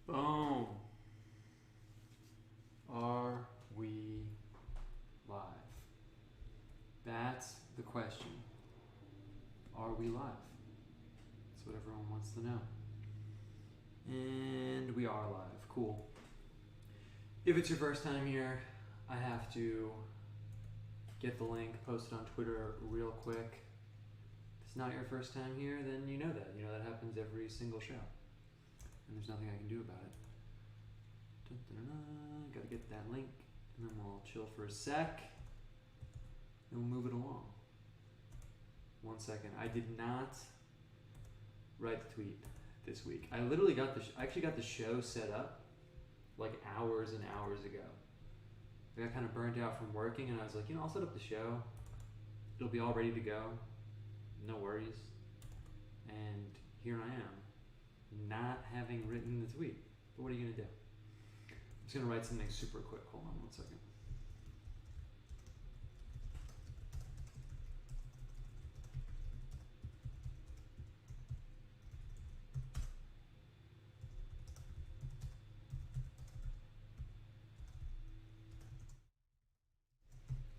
Boom. Are we live? That's the question. Are we live? That's what everyone wants to know. And we are live. Cool. If it's your first time here, I have to get the link, post it on Twitter real quick. If it's not your first time here, then you know that. You know that happens every single show. And there's nothing I can do about it. Gotta get that link, and then we'll chill for a sec, and we'll move it along. 1 second. I did not write the tweet this week. I literally got I actually got the show set up like hours and hours ago. I got kind of burnt out from working, and I was like, I'll set up the show. It'll be all ready to go. No worries. And here I am, not having written the tweet. But what are you gonna do? I'm just gonna write something super quick. Hold on 1 second.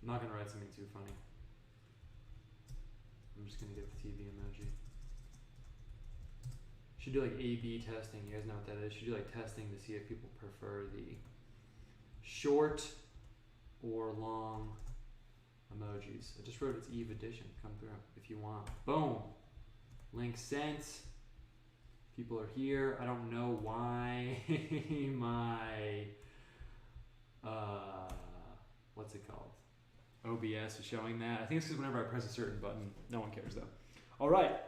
I'm not gonna write something too funny. I'm just gonna get the TV emoji. Should do like A/B testing. You guys know what that is. Should do like testing to see if people prefer the short or long emojis. I just wrote it's Eve edition. Come through if you want. Boom. Link sent. People are here. I don't know why my what's it called? OBS is showing that. I think it's because whenever I press a certain button, no one cares though. All right.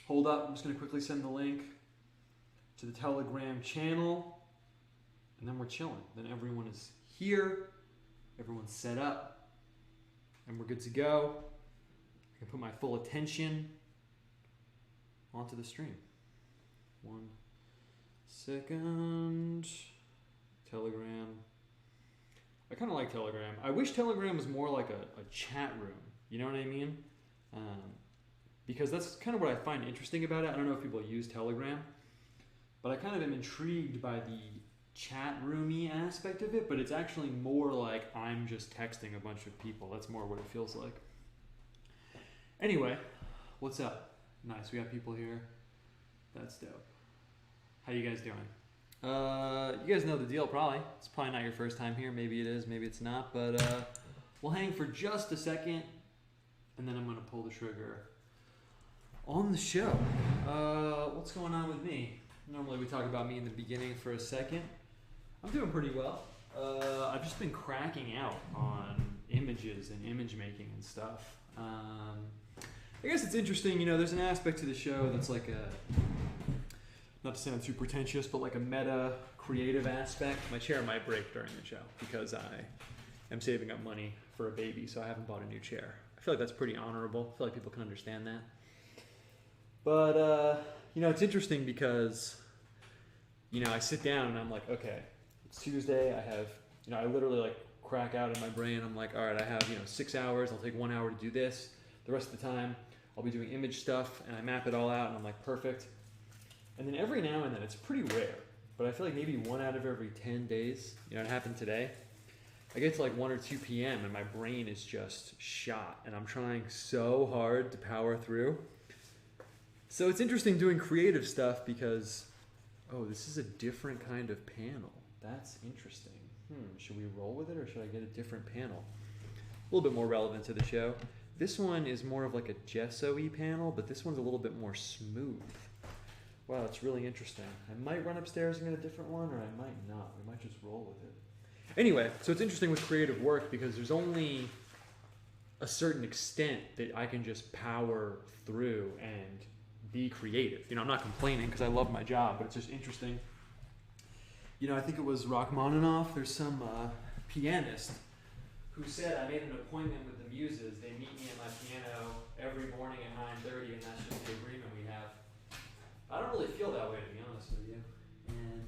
Hold up, I'm just going to quickly send the link to the Telegram channel, and then we're chilling. Then everyone is here, everyone's set up, and we're good to go. I can put my full attention onto the stream. 1 second. Telegram. I kind of like Telegram. I wish Telegram was more like a chat room. You know what I mean? Because that's kind of what I find interesting about it. I don't know if people use Telegram, but I kind of am intrigued by the chat roomy aspect of it, but it's actually more like I'm just texting a bunch of people. That's more what it feels like. Anyway, what's up? Nice, we got people here. That's dope. How you guys doing? You guys know the deal probably. It's probably not your first time here. Maybe it is, maybe it's not, but we'll hang for just a second, and then I'm gonna pull the trigger on the show. What's going on with me? Normally we talk about me in the beginning for a second. I'm doing pretty well. I've just been cracking out on images and image making and stuff. I guess it's interesting, there's an aspect to the show that's like not to sound too pretentious, but like a meta creative aspect. My chair might break during the show because I am saving up money for a baby, so I haven't bought a new chair. I feel like that's pretty honorable. I feel like people can understand that. But, it's interesting because, I sit down and I'm like, okay, it's Tuesday. I have, I literally like crack out in my brain. I'm like, all right, I have, 6 hours. I'll take 1 hour to do this. The rest of the time, I'll be doing image stuff, and I map it all out, and I'm like, perfect. And then every now and then, it's pretty rare, but I feel like maybe 1 out of every 10 days, it happened today. I get to like 1 or 2 p.m. and my brain is just shot, and I'm trying so hard to power through. So it's interesting doing creative stuff because, this is a different kind of panel. That's interesting. Should we roll with it or should I get a different panel? A little bit more relevant to the show. This one is more of like a gesso-y panel, but this one's a little bit more smooth. Wow, it's really interesting. I might run upstairs and get a different one, or I might not. We might just roll with it. Anyway, so it's interesting with creative work because there's only a certain extent that I can just power through and be creative. I'm not complaining because I love my job, but it's just interesting. I think it was Rachmaninoff. There's some pianist who said, I made an appointment with the muses. They meet me at my piano every morning at 9:30, and that's just the agreement we have. I don't really feel that way, to be honest with you. And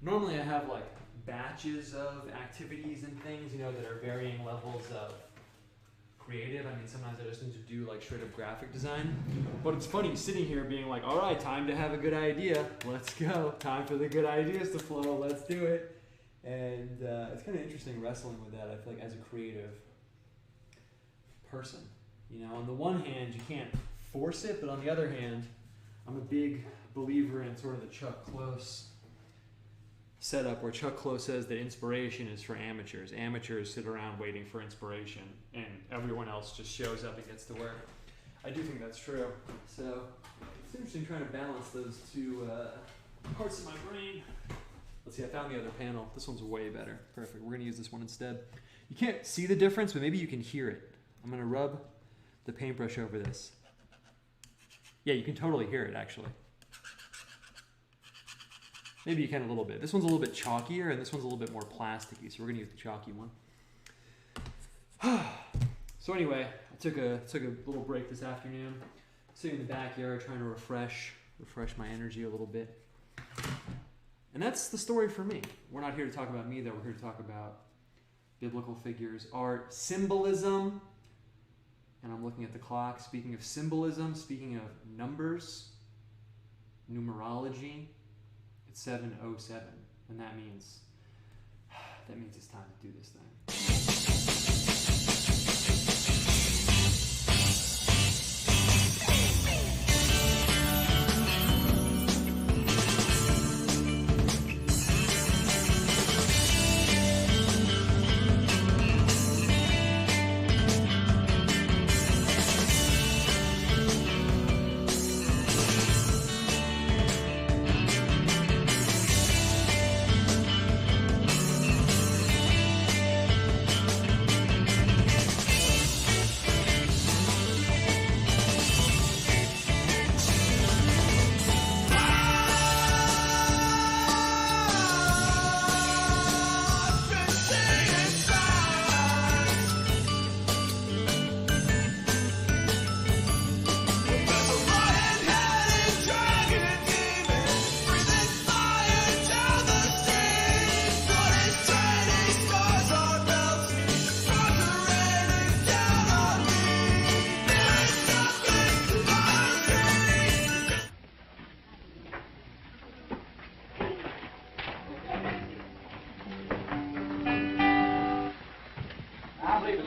normally I have like batches of activities and things, that are varying levels of creative. I mean, sometimes I just need to do like straight up graphic design. But it's funny sitting here being like, all right, time to have a good idea. Let's go. Time for the good ideas to flow. Let's do it. And it's kind of interesting wrestling with that. I feel like as a creative person, you know, on the one hand, you can't force it, but on the other hand, I'm a big believer in sort of the Chuck Close setup where Chuck Close says that inspiration is for amateurs. Amateurs sit around waiting for inspiration, and everyone else just shows up and gets to work. I do think that's true. So it's interesting trying to balance those two parts of my brain. Let's see, I found the other panel. This one's way better. Perfect. We're going to use this one instead. You can't see the difference, but maybe you can hear it. I'm going to rub the paintbrush over this. Yeah, you can totally hear it, actually. Maybe you can a little bit. This one's a little bit chalkier, and this one's a little bit more plasticky, so we're going to use the chalky one. So anyway, I took a little break this afternoon, sitting in the backyard trying to refresh my energy a little bit. And that's the story for me. We're not here to talk about me, though. We're here to talk about biblical figures, art, symbolism. And I'm looking at the clock. Speaking of symbolism, speaking of numbers, numerology, it's 7:07, and that means it's time to do this thing.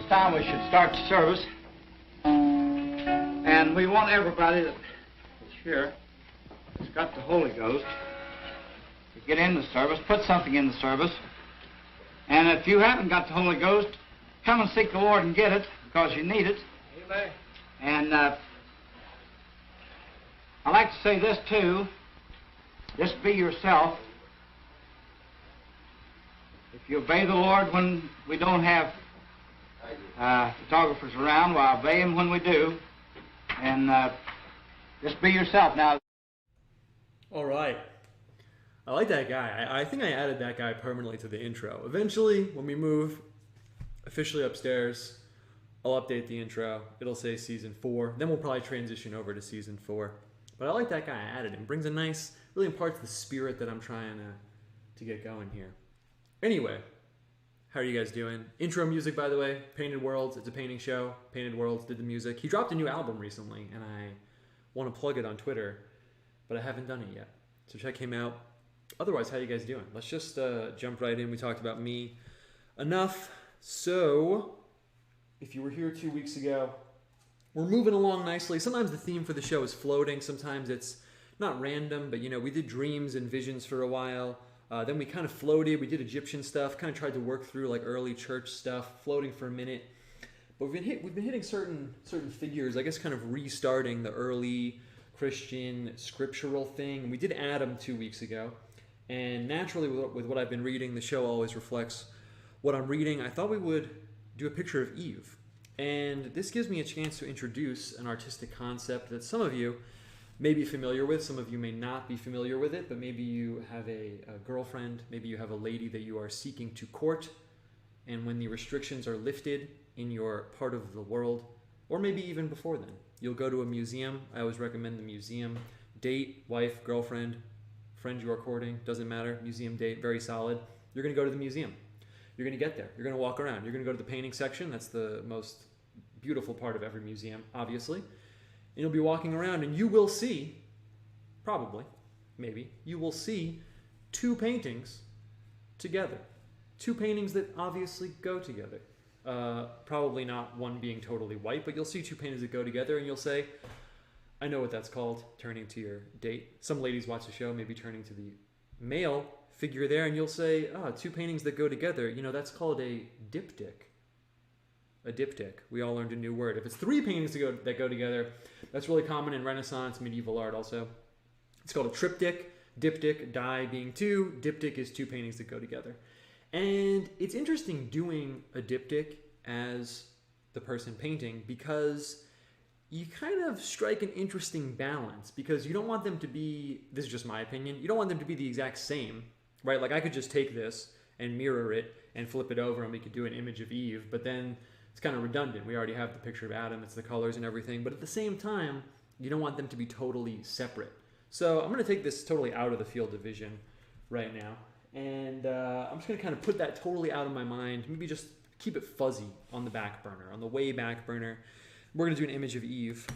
Time we should start the service, and we want everybody that's here, that's got the Holy Ghost, to get in the service, put something in the service, and if you haven't got the Holy Ghost, come and seek the Lord and get it, because you need it. Amen. And I like to say this too, just be yourself. If you obey the Lord when we don't have photographers around, well, obey him when we do, and just be yourself. Now, all right, I like that guy. I think I added that guy permanently to the intro. Eventually, when we move officially upstairs, I'll update the intro. It'll say season 4. Then we'll probably transition over to season 4. But I like that guy. I added him. Brings a nice, really imparts the spirit that I'm trying to get going here. Anyway, how are you guys doing? Intro music, by the way, Painted Worlds. It's a painting show. Painted Worlds did the music. He dropped a new album recently, and I want to plug it on Twitter, but I haven't done it yet. So check him out. Otherwise, how you guys doing? Let's just jump right in. We talked about me enough. So, if you were here 2 weeks ago, we're moving along nicely. Sometimes the theme for the show is floating. Sometimes it's not random, but you know, we did dreams and visions for a while. Then we kind of floated. We did Egyptian stuff. Kind of tried to work through like early church stuff, floating for a minute. But we've been hitting certain figures. I guess kind of restarting the early Christian scriptural thing. We did Adam 2 weeks ago, and naturally with what I've been reading, the show always reflects what I'm reading. I thought we would do a picture of Eve, and this gives me a chance to introduce an artistic concept that some of you may be familiar with. Some of you may not be familiar with it, but maybe you have a girlfriend, maybe you have a lady that you are seeking to court, and when the restrictions are lifted in your part of the world, or maybe even before then, you'll go to a museum. I always recommend the museum. Date, wife, girlfriend, friend you are courting, doesn't matter. Museum date, very solid. You're going to go to the museum. You're going to get there. You're going to walk around. You're going to go to the painting section. That's the most beautiful part of every museum, obviously. And you'll be walking around and you will see, probably, maybe, you will see two paintings together. Two paintings that obviously go together. Probably not one being totally white, but you'll see two paintings that go together and you'll say, I know what that's called, turning to your date. Some ladies watch the show, maybe turning to the male figure there, and you'll say, two paintings that go together, you know, that's called a diptych. A diptych. We all learned a new word. If it's three paintings that go together, that's really common in Renaissance, medieval art also. It's called a triptych. Diptych, die being two. Diptych is two paintings that go together. And it's interesting doing a diptych as the person painting because you kind of strike an interesting balance because you don't want them to be, this is just my opinion, you don't want them to be the exact same, right? Like I could just take this and mirror it and flip it over and we could do an image of Eve, but then it's kind of redundant. We already have the picture of Adam, it's the colors and everything, but at the same time, you don't want them to be totally separate. So I'm going to take this totally out of the field of vision right now. And I'm just going to kind of put that totally out of my mind. Maybe just keep it fuzzy on the back burner, on the way back burner. We're going to do an image of Eve.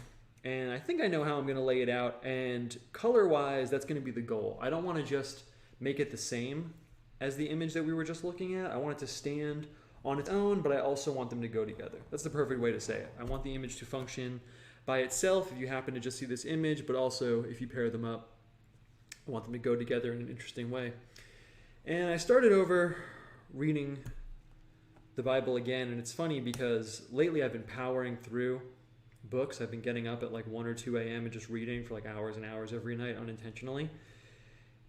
And I think I know how I'm going to lay it out. And color-wise, that's going to be the goal. I don't want to just make it the same as the image that we were just looking at. I want it to stand on its own, but I also want them to go together. That's the perfect way to say it. I want the image to function by itself if you happen to just see this image, but also if you pair them up, I want them to go together in an interesting way. And I started over reading the Bible again, and it's funny because lately I've been powering through books. I've been getting up at like 1 or 2 a.m. and just reading for like hours and hours every night unintentionally.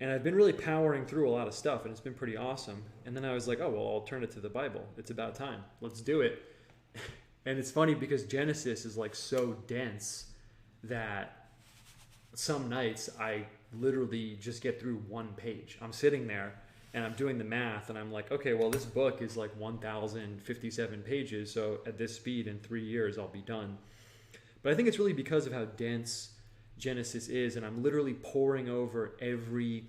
And I've been really powering through a lot of stuff, and it's been pretty awesome. And then I was like, oh, well, I'll turn it to the Bible. It's about time. Let's do it. And it's funny because Genesis is like so dense that some nights I literally just get through one page. I'm sitting there and I'm doing the math and I'm like, okay, well, this book is like 1,057 pages. So at this speed in 3 years, I'll be done. But I think it's really because of how dense Genesis is. And I'm literally poring over every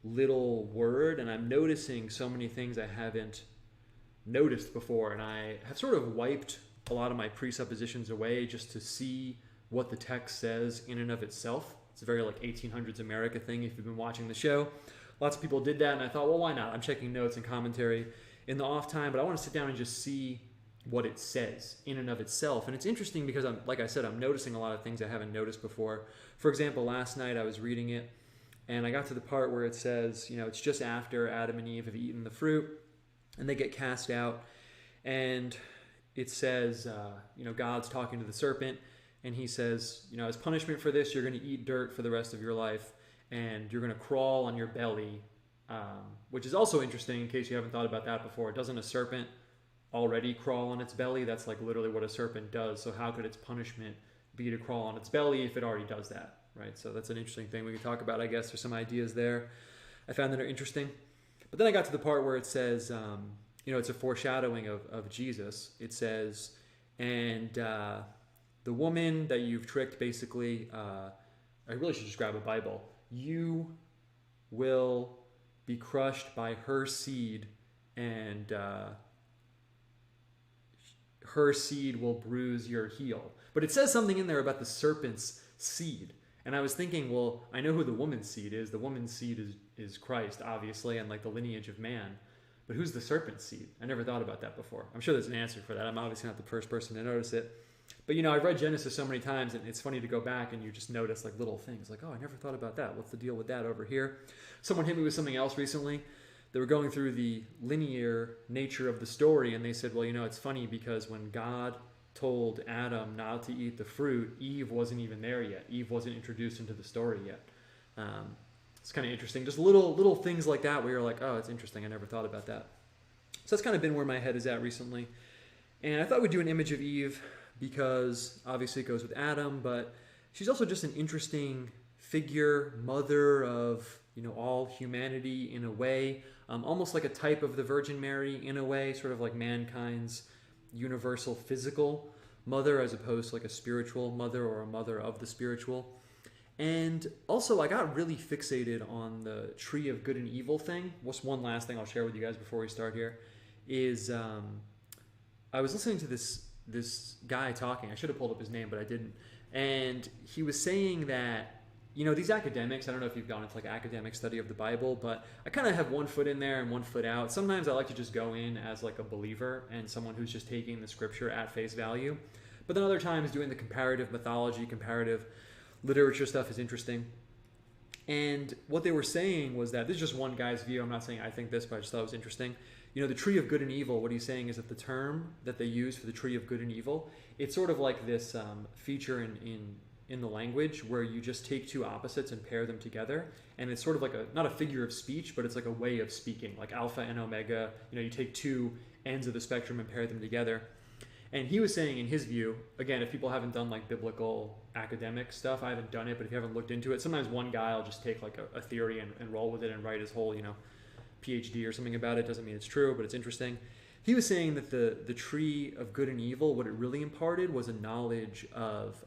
little word and I'm noticing so many things I haven't noticed before. And I have sort of wiped a lot of my presuppositions away just to see what the text says in and of itself. It's a very like 1800s America thing if you've been watching the show. Lots of people did that, and I thought, well, why not? I'm checking notes and commentary in the off time, but I want to sit down and just see what it says in and of itself. And it's interesting because, like I said, I'm noticing a lot of things I haven't noticed before. For example, last night I was reading it, and I got to the part where it says, you know, it's just after Adam and Eve have eaten the fruit, and they get cast out, and it says, you know, God's talking to the serpent, and he says, you know, as punishment for this, you're going to eat dirt for the rest of your life, and you're going to crawl on your belly, which is also interesting in case you haven't thought about that before. Doesn't a serpent already crawl on its belly? That's like literally what a serpent does. So how could its punishment be to crawl on its belly if it already does that, right? So that's an interesting thing we can talk about, I guess. There's some ideas there I found that are interesting. But then I got to the part where it says, you know, it's a foreshadowing of Jesus. It says, and the woman that you've tricked, basically, I really should just grab a Bible. You will be crushed by her seed, and her seed will bruise your heel. But it says something in there about the serpent's seed. And I was thinking, well, I know who the woman's seed is. The woman's seed is Christ, obviously, and like the lineage of man. But who's the serpent's seed? I never thought about that before. I'm sure there's an answer for that. I'm obviously not the first person to notice it. But, you know, I've read Genesis so many times, and it's funny to go back and you just notice, like, little things. Like, oh, I never thought about that. What's the deal with that over here? Someone hit me with something else recently. They were going through the linear nature of the story, and they said, well, you know, it's funny because when God told Adam not to eat the fruit, Eve wasn't even there yet. Eve wasn't introduced into the story yet. It's kind of interesting. Just little things like that where you're like, oh, it's interesting. I never thought about that. So that's kind of been where my head is at recently. And I thought we'd do an image of Eve because obviously it goes with Adam, but she's also just an interesting figure, mother of, you know, all humanity in a way, almost like a type of the Virgin Mary in a way, sort of like mankind's universal physical mother as opposed to like a spiritual mother or a mother of the spiritual. And also I got really fixated on the tree of good and evil thing. What's one last thing I'll share with you guys before we start here is I was listening to this this guy talking. I should have pulled up his name, but I didn't. And he was saying that, you know, these academics, I don't know if you've gone into like academic study of the Bible, but I kind of have one foot in there and one foot out. Sometimes I like to just go in as like a believer and someone who's just taking the scripture at face value. But then other times doing the comparative mythology, comparative literature stuff is interesting. And what they were saying was that, this is just one guy's view, I'm not saying I think this, but I just thought it was interesting. You know, the tree of good and evil, what he's saying is that the term that they use for the tree of good and evil, it's sort of like this feature in the language where you just take two opposites and pair them together. And it's sort of like not a figure of speech, but it's like a way of speaking, like alpha and omega. You know, you take two ends of the spectrum and pair them together. And he was saying, in his view, again, if people haven't done like biblical academic stuff, I haven't done it, but if you haven't looked into it, sometimes one guy will just take like a theory and roll with it and write his whole, you know, PhD or something about it. Doesn't mean it's true, but it's interesting. He was saying that the tree of good and evil, what it really imparted was a knowledge of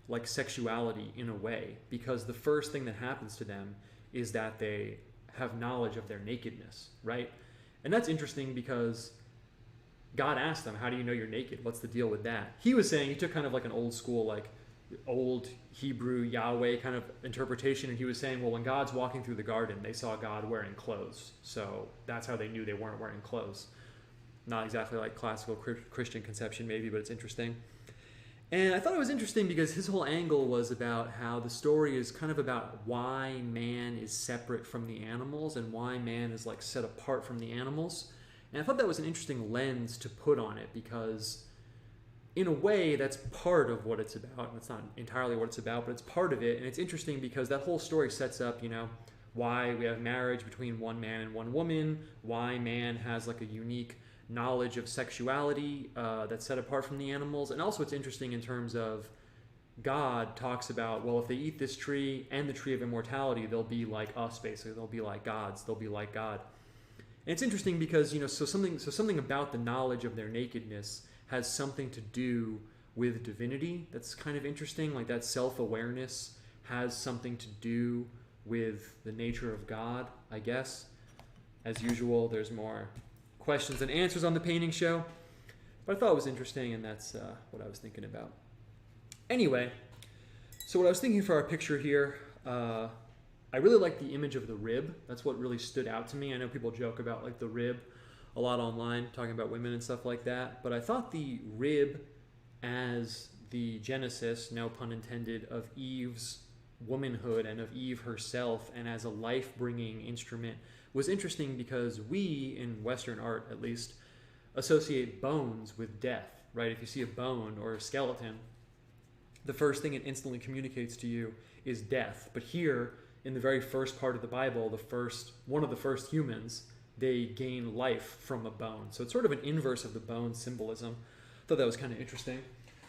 like sexuality in a way, because the first thing that happens to them is that they have knowledge of their nakedness, right? And that's interesting because God asked them, how do you know you're naked? What's the deal with that? He was saying, he took kind of like an old school, like old Hebrew Yahweh kind of interpretation, and he was saying, well, when God's walking through the garden, they saw God wearing clothes. So that's how they knew they weren't wearing clothes. Not exactly like classical Christian conception maybe, but it's interesting. And I thought it was interesting because his whole angle was about how the story is kind of about why man is separate from the animals and why man is like set apart from the animals. And I thought that was an interesting lens to put on it because in a way that's part of what it's about. And it's not entirely what it's about, but it's part of it. And it's interesting because that whole story sets up, you know, why we have marriage between one man and one woman, why man has like a unique knowledge of sexuality that's set apart from the animals. And also it's interesting in terms of God talks about, well, if they eat this tree and the tree of immortality, they'll be like us, basically. They'll be like gods. They'll be like God. And it's interesting because, you know, so something about the knowledge of their nakedness has something to do with divinity. That's kind of interesting. Like that self-awareness has something to do with the nature of God, I guess. As usual, there's more questions than answers on the painting show. But I thought it was interesting, and that's what I was thinking about. Anyway, so what I was thinking for our picture here, I really like the image of the rib. That's what really stood out to me. I know people joke about like the rib a lot online, talking about women and stuff like that. But I thought the rib as the genesis, no pun intended, of Eve's womanhood and of Eve herself and as a life-bringing instrument was interesting because we, in Western art at least, associate bones with death, right? If you see a bone or a skeleton, the first thing it instantly communicates to you is death. But here, in the very first part of the Bible, one of the first humans, they gain life from a bone. So it's sort of an inverse of the bone symbolism. I thought that was kind of interesting.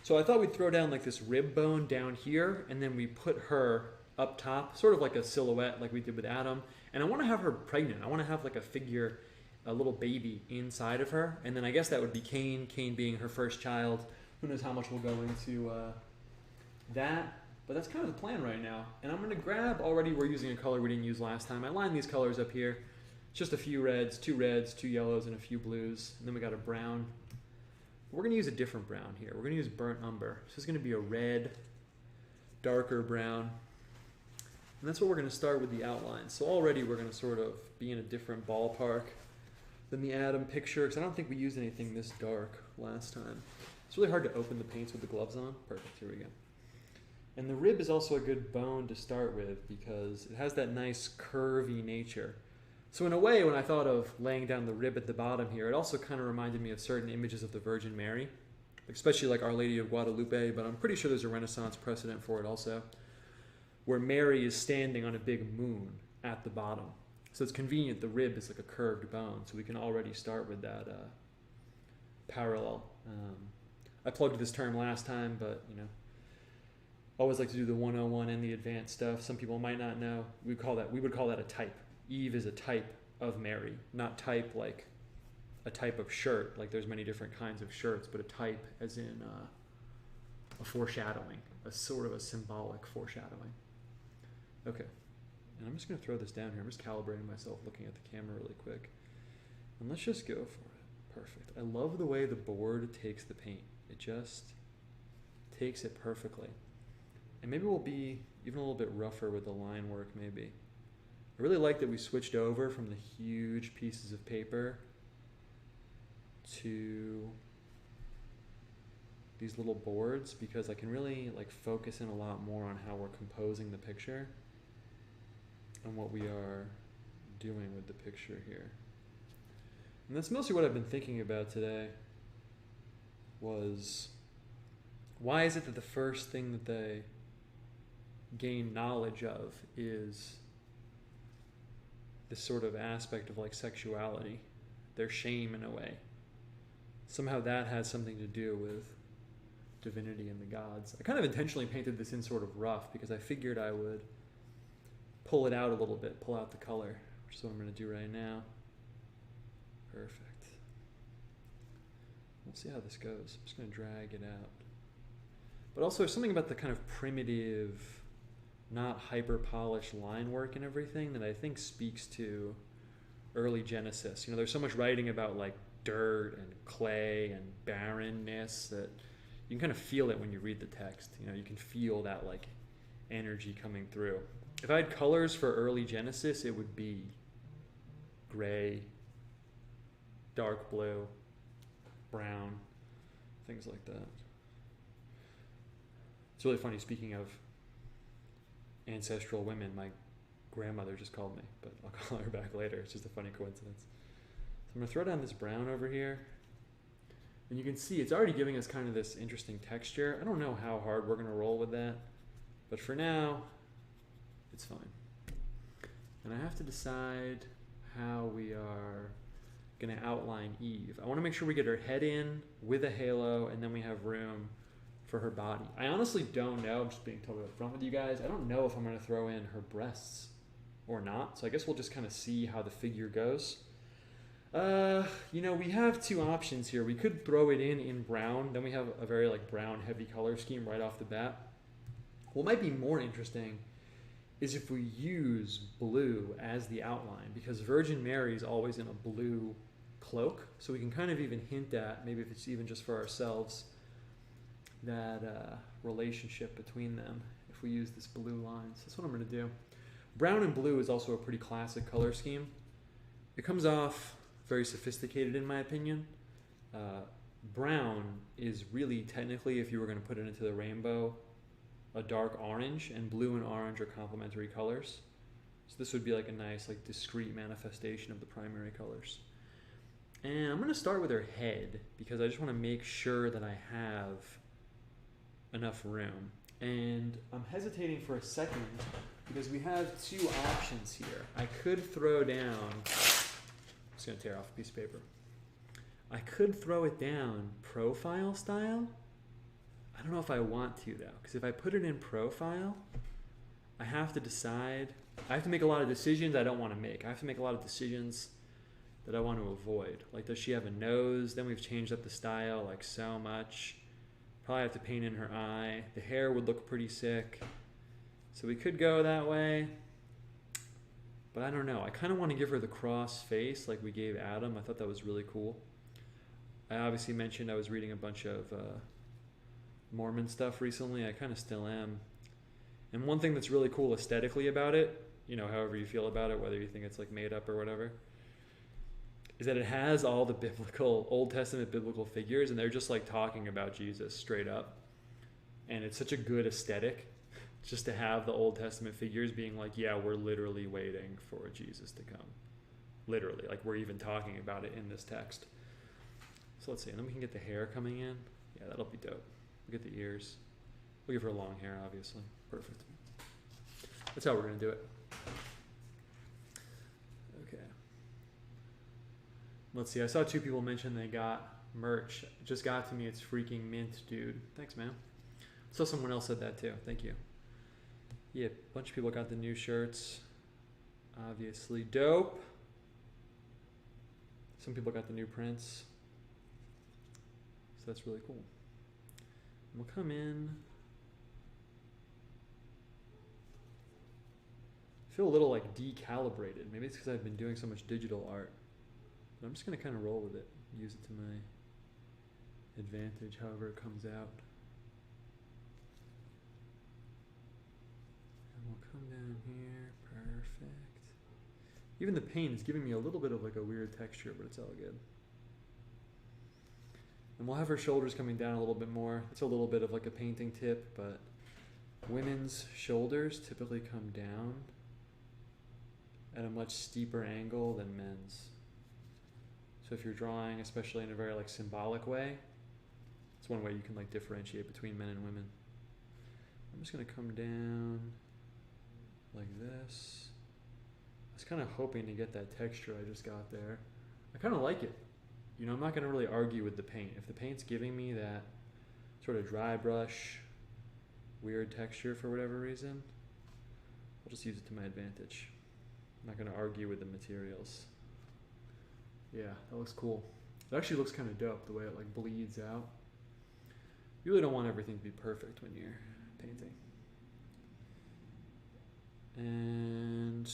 So I thought we'd throw down like this rib bone down here, and then we put her up top, sort of like a silhouette like we did with Adam. And I want to have her pregnant. I want to have like a figure, a little baby inside of her. And then I guess that would be Cain, Cain being her first child. Who knows how much we'll go into that. But that's kind of the plan right now. And I'm going to grab, already we're using a color we didn't use last time. I lined these colors up here. Just a few reds, two yellows, and a few blues. And then we got a brown. We're going to use a different brown here. We're going to use burnt umber. So this is going to be a red, darker brown. And that's what we're going to start with the outline. So already we're going to sort of be in a different ballpark than the Adam picture, because I don't think we used anything this dark last time. It's really hard to open the paints with the gloves on. Perfect, here we go. And the rib is also a good bone to start with because it has that nice curvy nature. So in a way, when I thought of laying down the rib at the bottom here, it also kind of reminded me of certain images of the Virgin Mary, especially like Our Lady of Guadalupe, but I'm pretty sure there's a Renaissance precedent for it also, where Mary is standing on a big moon at the bottom. So it's convenient the rib is like a curved bone, so we can already start with that parallel. I plugged this term last time, but you know, always like to do the 101 and the advanced stuff. Some people might not know. We would call that a type. Eve is a type of Mary, not type like a type of shirt. Like there's many different kinds of shirts, but a type as in a foreshadowing, a sort of a symbolic foreshadowing. Okay, and I'm just going to throw this down here. I'm just calibrating myself, looking at the camera really quick. And let's just go for it. Perfect. I love the way the board takes the paint. It just takes it perfectly. And maybe we'll be even a little bit rougher with the line work, maybe. I really like that we switched over from the huge pieces of paper to these little boards, because I can really like focus in a lot more on how we're composing the picture and what we are doing with the picture here. And that's mostly what I've been thinking about today, was why is it that the first thing that they gain knowledge of is this sort of aspect of like sexuality, their shame in a way. Somehow that has something to do with divinity and the gods. I kind of intentionally painted this in sort of rough because I figured I would pull it out a little bit, pull out the color, which is what I'm going to do right now. Perfect. We'll see how this goes. I'm just going to drag it out. But also there's something about the kind of primitive, not hyper-polished line work and everything that I think speaks to early Genesis. You know, there's so much writing about like dirt and clay and barrenness that you can kind of feel it when you read the text. You know, you can feel that like energy coming through. If I had colors for early Genesis, it would be gray, dark blue, brown, things like that. It's really funny, speaking of ancestral women, my grandmother just called me, but I'll call her back later. It's just a funny coincidence. So I'm going to throw down this brown over here. And you can see it's already giving us kind of this interesting texture. I don't know how hard we're going to roll with that, but for now, it's fine. And I have to decide how we are going to outline Eve. I want to make sure we get her head in with a halo, and then we have room for her body. I honestly don't know. I'm just being totally upfront with you guys. I don't know if I'm going to throw in her breasts or not. So I guess we'll just kind of see how the figure goes. You know, we have two options here. We could throw it in brown. Then we have a very like brown heavy color scheme right off the bat. What might be more interesting is if we use blue as the outline, because Virgin Mary is always in a blue cloak. So we can kind of even hint at, maybe if it's even just for ourselves, that relationship between them if we use this blue line. So that's what I'm going to do. Brown and blue is also a pretty classic color scheme. It comes off very sophisticated in my opinion. Brown is really technically, if you were going to put it into the rainbow, a dark orange, and blue and orange are complementary colors. So this would be like a nice like discrete manifestation of the primary colors. And I'm going to start with her head because I just want to make sure that I have enough room. And I'm hesitating for a second because we have two options here. I could throw down, I'm just going to tear off a piece of paper. I could throw it down profile style. I don't know if I want to though, because if I put it in profile, I have to decide, I have to make a lot of decisions I don't want to make. I have to make a lot of decisions that I want to avoid. Like, does she have a nose? Then we've changed up the style like so much. Probably have to paint in her eye. The hair would look pretty sick. So we could go that way. But I don't know. I kind of want to give her the cross face like we gave Adam. I thought that was really cool. I obviously mentioned I was reading a bunch of Mormon stuff recently. I kind of still am. And one thing that's really cool aesthetically about it, you know, however you feel about it, whether you think it's like made up or whatever, is that it has all the biblical, Old Testament biblical figures, and they're just like talking about Jesus straight up. And it's such a good aesthetic just to have the Old Testament figures being like, yeah, we're literally waiting for Jesus to come. Literally, like we're even talking about it in this text. So let's see, and then we can get the hair coming in. Yeah, that'll be dope. We'll get the ears. We'll give her long hair, obviously. Perfect. That's how we're going to do it. Okay. Let's see, I saw two people mention they got merch. It just got to me. It's freaking mint, dude. Thanks, man. So someone else said that too. Thank you. Yeah, a bunch of people got the new shirts. Obviously dope. Some people got the new prints. So that's really cool. We'll come in. I feel a little like decalibrated. Maybe it's because I've been doing so much digital art. But I'm just going to kind of roll with it. Use it to my advantage, however it comes out. And we'll come down here, perfect. Even the paint is giving me a little bit of like a weird texture, but it's all good. And we'll have her shoulders coming down a little bit more. It's a little bit of like a painting tip, but women's shoulders typically come down at a much steeper angle than men's. So if you're drawing, especially in a very like symbolic way, it's one way you can like differentiate between men and women. I'm just gonna come down like this. I was kind of hoping to get that texture I just got there. I kind of like it. You know, I'm not gonna really argue with the paint. If the paint's giving me that sort of dry brush, weird texture for whatever reason, I'll just use it to my advantage. I'm not gonna argue with the materials. Yeah, that looks cool. It actually looks kind of dope the way it like bleeds out. You really don't want everything to be perfect when you're painting. And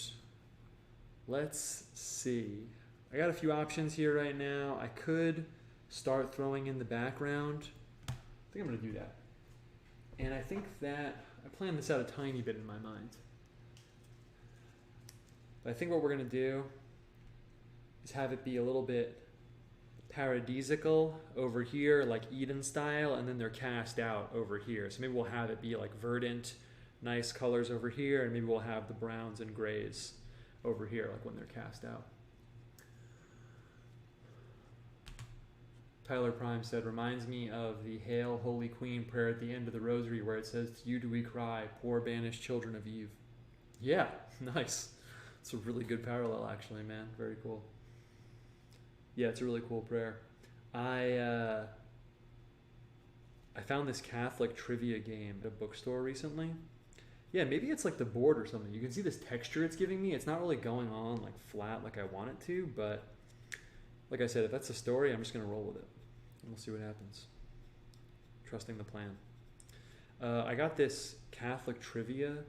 let's see. I got a few options here right now. I could start throwing in the background. I think I'm gonna do that. And I think that I planned this out a tiny bit in my mind. But I think what we're gonna do is have it be a little bit paradisical over here, like Eden style, and then they're cast out over here. So maybe we'll have it be like verdant, nice colors over here, and maybe we'll have the browns and grays over here, like when they're cast out. Tyler Prime said, reminds me of the Hail Holy Queen prayer at the end of the Rosary where it says, to you do we cry, poor banished children of Eve. Yeah, nice. It's a really good parallel actually, man. Very cool. Yeah, it's a really cool prayer. I found this Catholic trivia game at a bookstore recently. Yeah, maybe it's like the board or something. You can see this texture it's giving me. It's not really going on like flat like I want it to, but like I said, if that's the story, I'm just gonna roll with it. And we'll see what happens. Trusting the plan. I got this Catholic trivia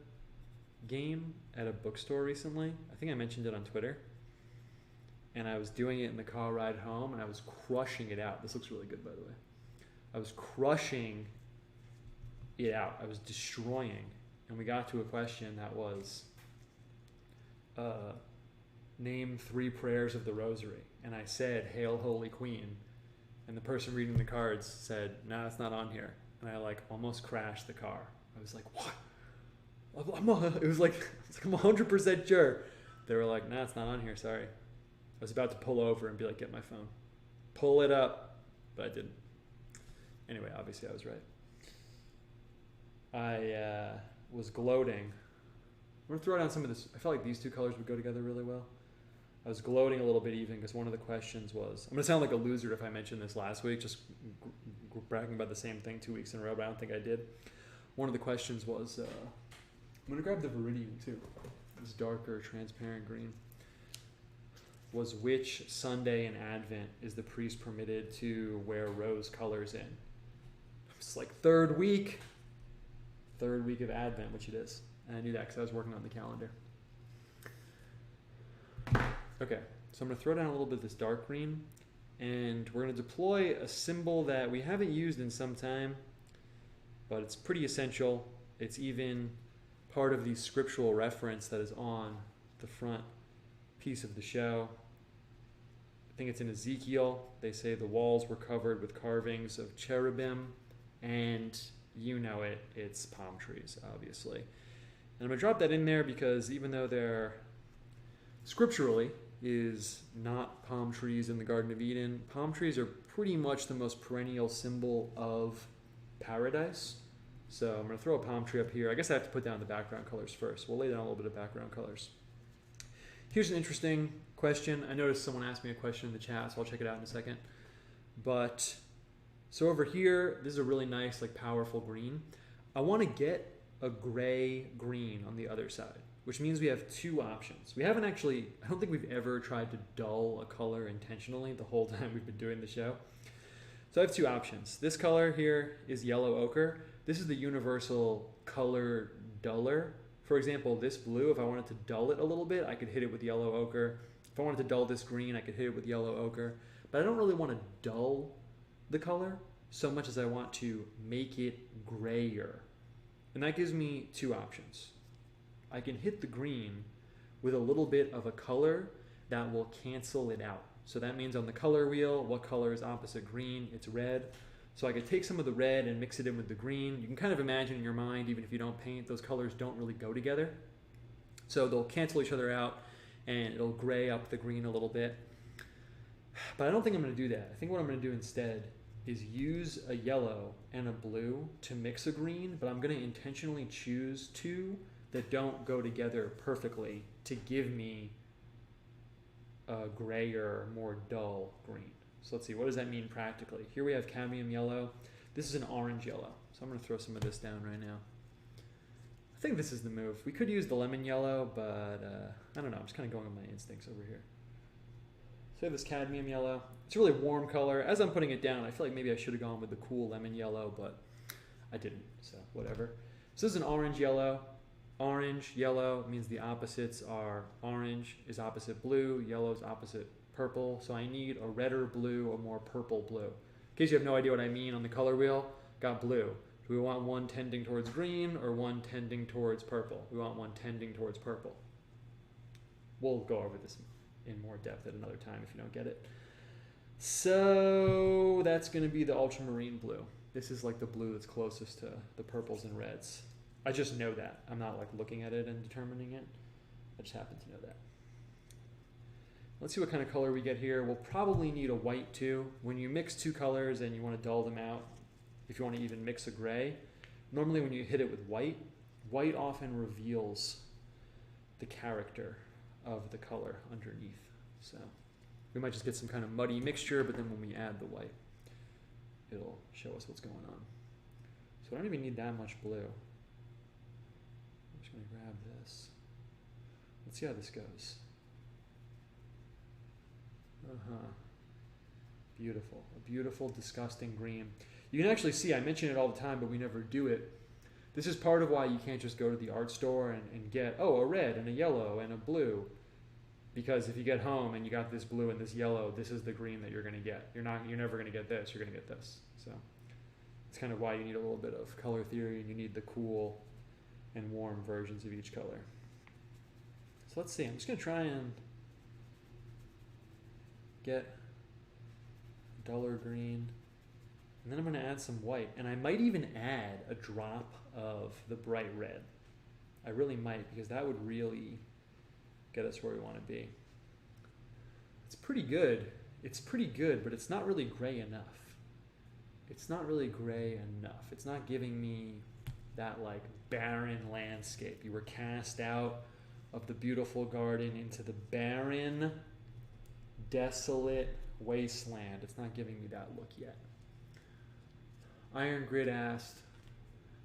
game at a bookstore recently. I think I mentioned it on Twitter. And I was doing it in the car ride home, and I was crushing it out. This looks really good, by the way. I was crushing it out. I was destroying. And we got to a question that was, name 3 prayers of the Rosary. And I said, Hail Holy Queen. And the person reading the cards said, nah, it's not on here. And I like almost crashed the car. I was like, what? It was like I'm 100% sure. They were like, nah, it's not on here, sorry. I was about to pull over and be like, get my phone. Pull it up, but I didn't. Anyway, obviously I was right. I was gloating. I'm gonna throw down some of this. I felt like these 2 colors would go together really well. I was gloating a little bit even because one of the questions was, I'm gonna sound like a loser if I mentioned this last week, just bragging about the same thing 2 weeks in a row, but I don't think I did. One of the questions was, I'm gonna grab the Viridian too. This darker transparent green. Was which Sunday in Advent is the priest permitted to wear rose colors in? It's like third week of Advent, which it is. And I knew that because I was working on the calendar. Okay, so I'm going to throw down a little bit of this dark green, and we're going to deploy a symbol that we haven't used in some time, but it's pretty essential. It's even part of the scriptural reference that is on the front piece of the show. I think it's in Ezekiel. They say the walls were covered with carvings of cherubim, and you know it, it's palm trees, obviously. And I'm going to drop that in there because even though they're scripturally is not palm trees in the Garden of Eden, palm trees are pretty much the most perennial symbol of paradise. So I'm going to throw a palm tree up here. I guess I have to put down the background colors first. We'll lay down a little bit of background colors. Here's an interesting question. I noticed someone asked me a question in the chat, so I'll check it out in a second. But so over here, this is a really nice, like powerful green. I want to get a gray green on the other side, which means we have 2 options. We haven't actually, I don't think we've ever tried to dull a color intentionally the whole time we've been doing the show. So I have 2 options. This color here is yellow ochre. This is the universal color duller. For example, this blue, if I wanted to dull it a little bit, I could hit it with yellow ochre. If I wanted to dull this green, I could hit it with yellow ochre. But I don't really want to dull the color. so much as I want to make it grayer. And that gives me two options. I can hit the green with a little bit of a color that will cancel it out. So that means on the color wheel, what color is opposite green? It's red. So I could take some of the red and mix it in with the green. You can kind of imagine in your mind, even if you don't paint, those colors don't really go together. So they'll cancel each other out and it'll gray up the green a little bit. But I don't think I'm going to do that. I think what I'm going to do instead is use a yellow and a blue to mix a green, but I'm going to intentionally choose two that don't go together perfectly to give me a grayer, more dull green. So let's see, what does that mean practically? Here we have cadmium yellow. This is an orange yellow. So I'm going to throw some of this down right now. I think this is the move. We could use the lemon yellow, but I don't know. I'm just kind of going with my instincts over here. So I have this cadmium yellow. It's a really warm color. As I'm putting it down, I feel like maybe I should have gone with the cool lemon yellow, but I didn't, so whatever. So this is an orange yellow. Orange, yellow means the opposites are orange is opposite blue, yellow is opposite purple. So I need a redder blue or more purple blue. In case you have no idea what I mean on the color wheel, got blue. Do we want one tending towards green or one tending towards purple? We want one tending towards purple. We'll go over this in more depth at another time if you don't get it. So that's going to be the ultramarine blue. This is like the blue that's closest to the purples and reds. I just know that. I'm not like looking at it and determining it. I just happen to know that. Let's see what kind of color we get here. We'll probably need a white too. When you mix two colors and you want to dull them out, if you want to even mix a gray, normally when you hit it with white, white often reveals the character of the color underneath. So we might just get some kind of muddy mixture, but then when we add the white, it'll show us what's going on. So I don't even need that much blue. I'm just going to grab this. Let's see how this goes. Beautiful. A beautiful, disgusting green. You can actually see, I mention it all the time, but we never do it. This is part of why you can't just go to the art store and get, oh, a red and a yellow and a blue. Because if you get home and you got this blue and this yellow, this is the green that you're going to get. You're never going to get this, you're going to get this. So it's kind of why you need a little bit of color theory and you need the cool and warm versions of each color. So let's see, I'm just going to try and get duller green. And then I'm going to add some white. And I might even add a drop of the bright red. I really might, because that would really get us where we want to be. It's pretty good. It's pretty good, but it's not really gray enough. It's not really gray enough. It's not giving me that like barren landscape. You were cast out of the beautiful garden into the barren, desolate wasteland. It's not giving me that look yet. Iron Grid asked,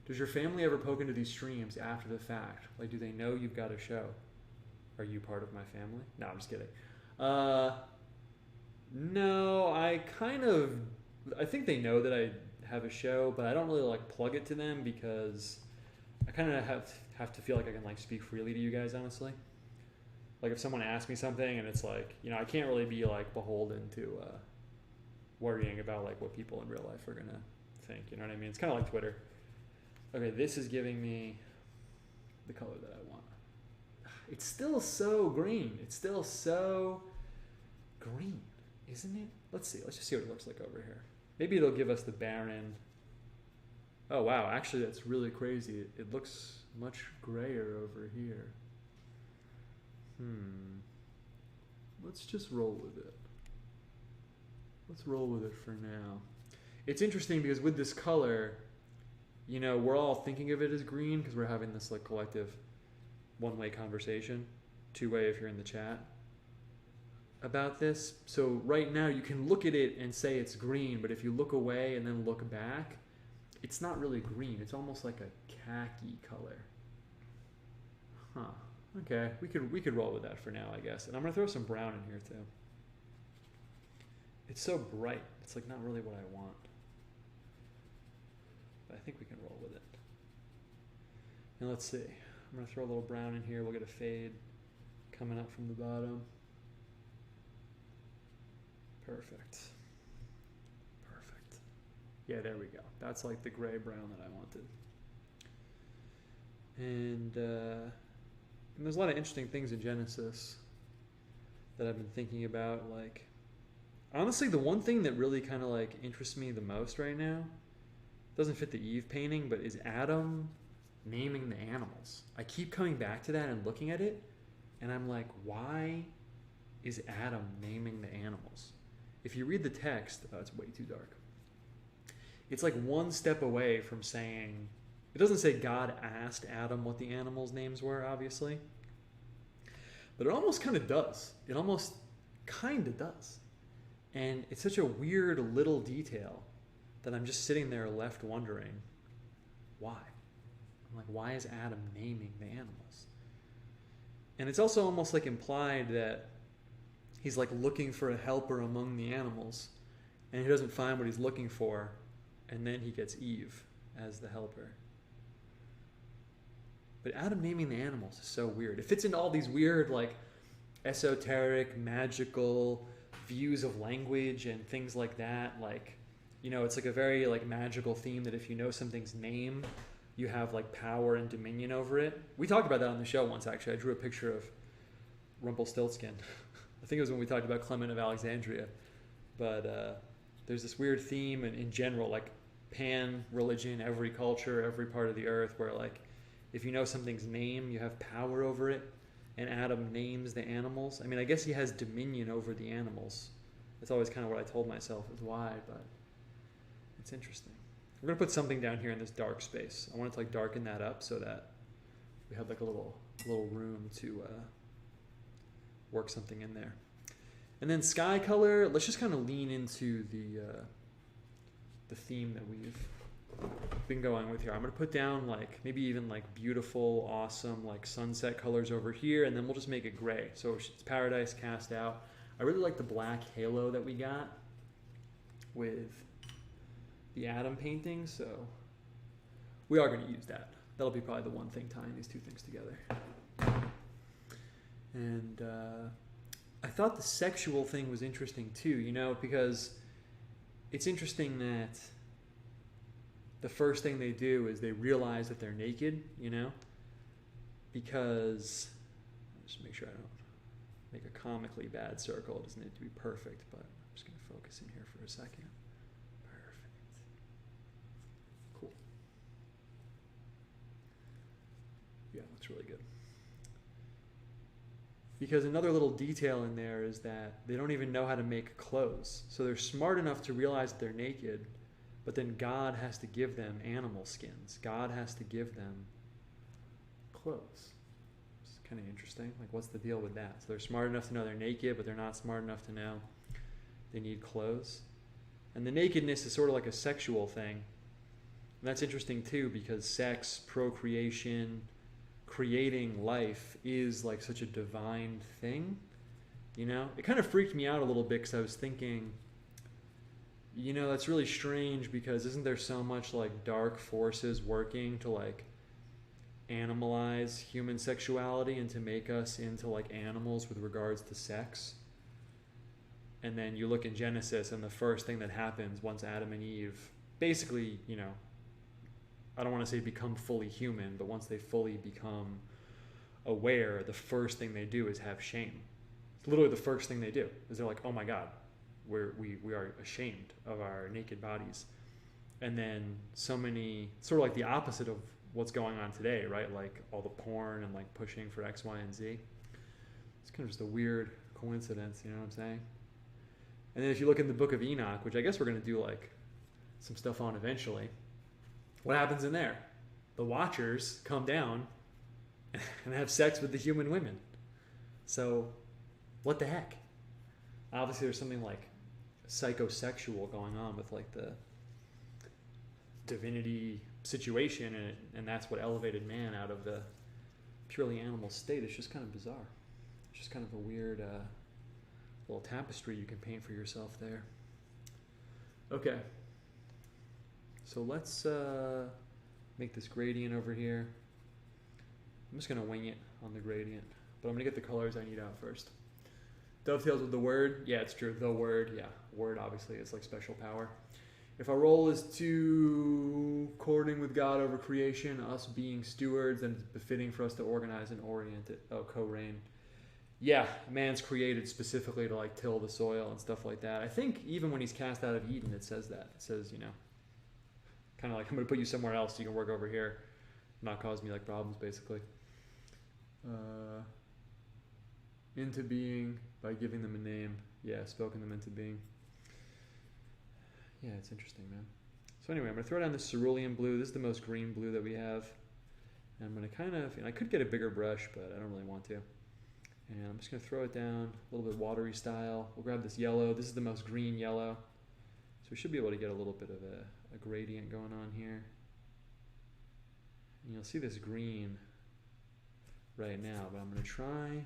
does your family ever poke into these streams after the fact? Like, do they know you've got a show? Are you part of my family? No, I'm just kidding. No, I think they know that I have a show, but I don't really like plug it to them because I kind of have to feel like I can like speak freely to you guys, honestly. Like if someone asks me something and it's like, you know, I can't really be like beholden to worrying about like what people in real life are gonna think, you know what I mean? It's kind of like Twitter. Okay, this is giving me the color that I want. It's still so green. It's still so green, isn't it? Let's see. Let's just see what it looks like over here. Maybe it'll give us the barren. Oh, wow. Actually, that's really crazy. It looks much grayer over here. Let's just roll with it. Let's roll with it for now. It's interesting because with this color, you know, we're all thinking of it as green because we're having this like collective one-way conversation, two-way if you're in the chat about this. So right now you can look at it and say it's green, but if you look away and then look back, it's not really green. It's almost like a khaki color. Huh. Okay, we could roll with that for now, I guess. And I'm gonna throw some brown in here too. It's so bright. It's like not really what I want. But I think we can roll with it. And let's see. I'm going to throw a little brown in here. We'll get a fade coming up from the bottom. Perfect. Perfect. Yeah, there we go. That's like the gray brown that I wanted. And there's a lot of interesting things in Genesis that I've been thinking about. Like, honestly, the one thing that really kind of like interests me the most right now doesn't fit the Eve painting, but is Adam naming the animals. I keep coming back to that and looking at it, and I'm like, why is Adam naming the animals? If you read the text, oh, it's way too dark. It's like one step away from saying, it doesn't say God asked Adam what the animals' names were, obviously, but it almost kind of does. It almost kind of does. And it's such a weird little detail that I'm just sitting there left wondering, why? I'm like, why is Adam naming the animals? And it's also almost like implied that he's like looking for a helper among the animals, and he doesn't find what he's looking for, and then he gets Eve as the helper. But Adam naming the animals is so weird. It fits into all these weird, like, esoteric, magical views of language and things like that. Like, you know, it's like a very like magical theme that if you know something's name, you have like power and dominion over it. We talked about that on the show once, actually. I drew a picture of Rumpelstiltskin. I think it was when we talked about Clement of Alexandria. But there's this weird theme in general, like pan religion, every culture, every part of the earth, where like if you know something's name, you have power over it. And Adam names the animals. I mean, I guess he has dominion over the animals. That's always kind of what I told myself is why, but it's interesting. We're going to put something down here in this dark space. I want to like darken that up so that we have like a little room to work something in there. And then sky color, let's just kind of lean into the theme that we've been going with here. I'm going to put down like maybe even like beautiful, awesome like sunset colors over here, and then we'll just make it gray. So it's paradise cast out. I really like the black halo that we got with the Adam painting, so we are going to use that. That'll be probably the one thing tying these two things together. And I thought the sexual thing was interesting too, you know, because it's interesting that the first thing they do is they realize that they're naked, you know, because, just make sure I don't make a comically bad circle. It doesn't need to be perfect, but I'm just going to focus in here for a second. Perfect. Cool. Yeah, looks really good. Because another little detail in there is that they don't even know how to make clothes. So they're smart enough to realize that they're naked, but then God has to give them animal skins. God has to give them clothes. It's kind of interesting. Like, what's the deal with that? So they're smart enough to know they're naked, but they're not smart enough to know they need clothes. And the nakedness is sort of like a sexual thing. And that's interesting too, because sex, procreation, creating life is like such a divine thing. You know? It kind of freaked me out a little bit because I was thinking, you know, that's really strange because isn't there so much like dark forces working to like animalize human sexuality and to make us into like animals with regards to sex? And then you look in Genesis and the first thing that happens once Adam and Eve basically, you know, I don't want to say become fully human, but once they fully become aware, the first thing they do is have shame. It's literally the first thing they do is they're like, oh my God, we are ashamed of our naked bodies. And then so many, sort of like the opposite of what's going on today, right? Like all the porn and like pushing for X, Y, and Z. It's kind of just a weird coincidence, you know what I'm saying? And then if you look in the book of Enoch, which I guess we're going to do like some stuff on eventually, what happens in there? The Watchers come down and have sex with the human women. So what the heck? Obviously there's something like psychosexual going on with like the divinity situation, and that's what elevated man out of the purely animal state. It's just kind of bizarre. It's just kind of a weird little tapestry you can paint for yourself there. Okay, so let's make this gradient over here. I'm just going to wing it on the gradient, but I'm going to get the colors I need out first. Dovetails with the word. Yeah, it's true. The word. Yeah, word obviously is like special power. If our role is to coordinate with God over creation, us being stewards, then it's befitting for us to organize and orient it. Oh, co-reign. Yeah, man's created specifically to like till the soil and stuff like that. I think even when he's cast out of Eden, it says that. It says, you know, kind of like, I'm going to put you somewhere else so you can work over here, not cause me like problems, basically. Into being by giving them a name. Yeah, spoken them into being. Yeah, it's interesting, man. So anyway, I'm going to throw down this cerulean blue. This is the most green blue that we have. And I'm going to kind of, you know, I could get a bigger brush, but I don't really want to. And I'm just going to throw it down a little bit watery style. We'll grab this yellow. This is the most green yellow. So we should be able to get a little bit of a gradient going on here. And you'll see this green right now, but I'm going to try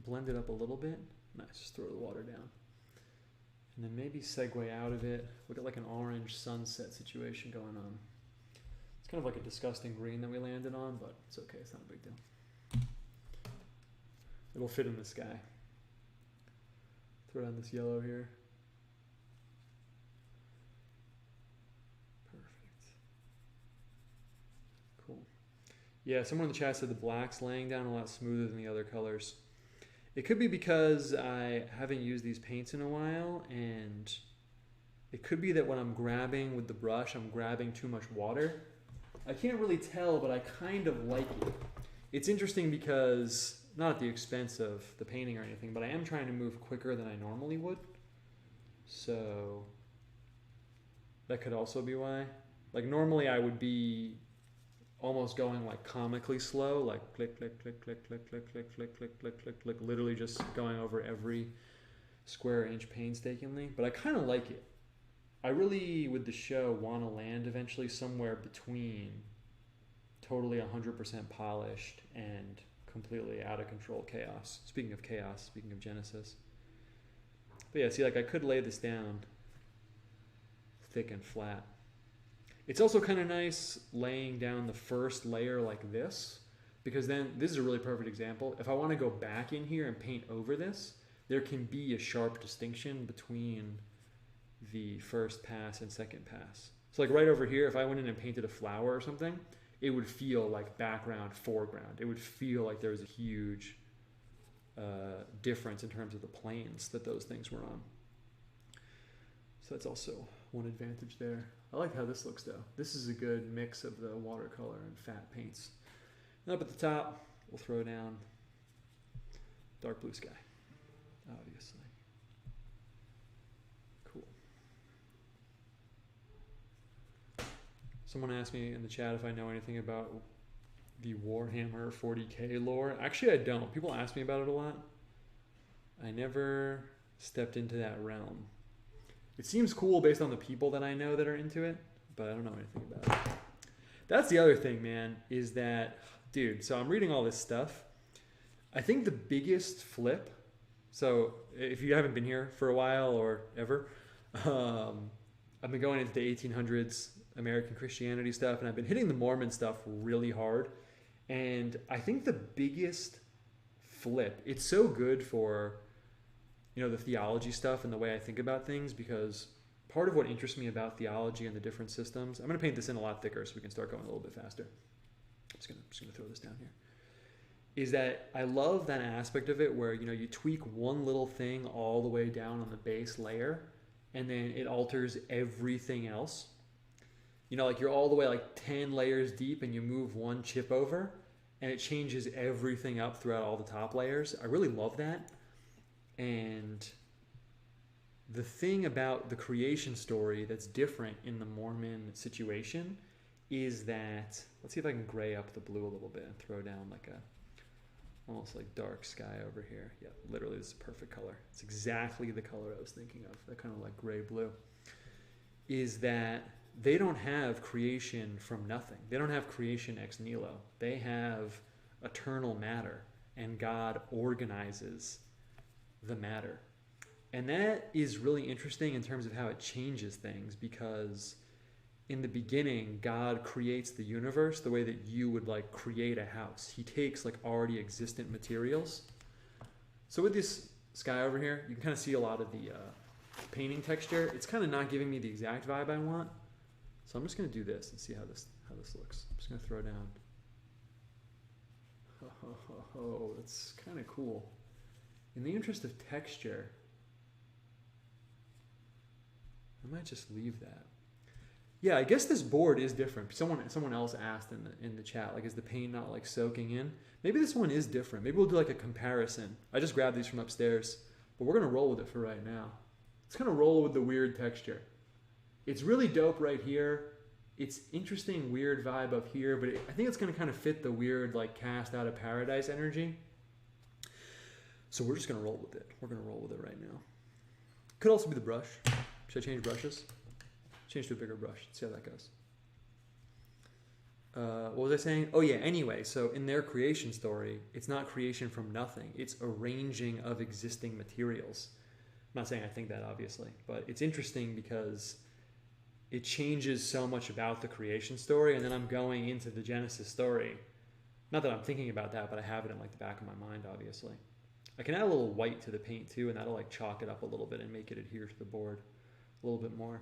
blend it up a little bit. Nice, just throw the water down. And then maybe segue out of it. We'll get like an orange sunset situation going on. It's kind of like a disgusting green that we landed on, but it's okay, it's not a big deal. It'll fit in the sky. Throw down this yellow here. Perfect. Cool. Yeah, someone in the chat said the black's laying down a lot smoother than the other colors. It could be because I haven't used these paints in a while, and it could be that when I'm grabbing with the brush, I'm grabbing too much water. I can't really tell, but I kind of like it. It's interesting because, not at the expense of the painting or anything, but I am trying to move quicker than I normally would. So that could also be why. Like normally I would be almost going like comically slow, like click, click, click, click, click, click, click, click, click, click, click, click, literally just going over every square inch painstakingly. But I kind of like it. I really, with the show, want to land eventually somewhere between totally 100% polished and completely out of control chaos. Speaking of chaos, speaking of Genesis. But yeah, see, like I could lay this down thick and flat. It's also kind of nice laying down the first layer like this, because then this is a really perfect example. If I want to go back in here and paint over this, there can be a sharp distinction between the first pass and second pass. So like right over here, if I went in and painted a flower or something, it would feel like background, foreground. It would feel like there was a huge difference in terms of the planes that those things were on. So that's also one advantage there. I like how this looks though. This is a good mix of the watercolor and fat paints. And up at the top, we'll throw down dark blue sky, obviously. Cool. Someone asked me in the chat if I know anything about the Warhammer 40K lore. Actually, I don't. People ask me about it a lot. I never stepped into that realm. It seems cool based on the people that I know that are into it, but I don't know anything about it. That's the other thing, man, is that, dude, so I'm reading all this stuff. I think the biggest flip, so if you haven't been here for a while or ever, I've been going into the 1800s American Christianity stuff, and I've been hitting the Mormon stuff really hard. And I think the biggest flip, it's so good for, you know, the theology stuff and the way I think about things, because part of what interests me about theology and the different systems, I'm going to paint this in a lot thicker so we can start going a little bit faster. I'm just going to throw this down here. Is that I love that aspect of it where, you know, you tweak one little thing all the way down on the base layer and then it alters everything else. You know, like you're all the way like 10 layers deep and you move one chip over and it changes everything up throughout all the top layers. I really love that. And the thing about the creation story that's different in the Mormon situation is that, let's see if I can gray up the blue a little bit and throw down like a almost like dark sky over here. Yeah, literally this is a perfect color. It's exactly the color I was thinking of, that kind of like gray blue. Is that they don't have creation from nothing. They don't have creation ex nihilo. They have eternal matter, and God organizes the matter. And that is really interesting in terms of how it changes things, because in the beginning, God creates the universe the way that you would like create a house. He takes like already existent materials. So with this sky over here, you can kind of see a lot of the painting texture, it's kind of not giving me the exact vibe I want. So I'm just going to do this and see how this looks. I'm just going to throw down. Oh, that's kind of cool. In the interest of texture, I might just leave that. Yeah, I guess this board is different. Someone else asked in the chat, like, is the paint not like soaking in? Maybe this one is different. Maybe we'll do like a comparison. I just grabbed these from upstairs, but we're gonna roll with it for right now. It's gonna roll with the weird texture. It's really dope right here. It's interesting, weird vibe up here, but I think it's gonna kind of fit the weird, like, cast out of paradise energy. So we're just gonna roll with it. We're gonna roll with it right now. Could also be the brush. Should I change brushes? Change to a bigger brush. See how that goes. What was I saying? Oh yeah, anyway, so in their creation story, it's not creation from nothing. It's arranging of existing materials. I'm not saying I think that, obviously, but it's interesting because it changes so much about the creation story, and then I'm going into the Genesis story. Not that I'm thinking about that, but I have it in like the back of my mind, obviously. I can add a little white to the paint too, and that'll like chalk it up a little bit and make it adhere to the board a little bit more.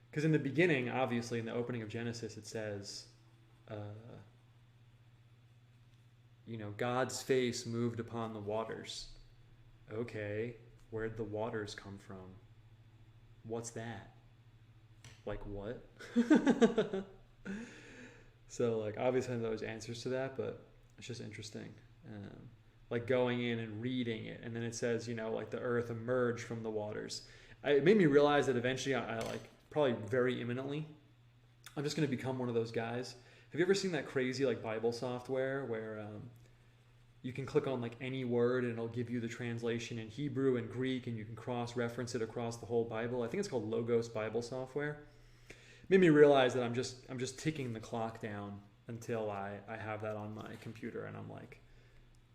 Because in the beginning, obviously, in the opening of Genesis, it says, you know, God's face moved upon the waters. Okay, where'd the waters come from? What's that? Like, what? So, like, obviously, there's answers to that, but it's just interesting. Like, going in and reading it, and then it says, you know, like, the earth emerged from the waters. It made me realize that eventually I like, probably very imminently, I'm just going to become one of those guys. Have you ever seen that crazy like Bible software where you can click on like any word and it'll give you the translation in Hebrew and Greek, and you can cross-reference it across the whole Bible? I think it's called Logos Bible Software. It made me realize that I'm just ticking the clock down until I have that on my computer, and I'm like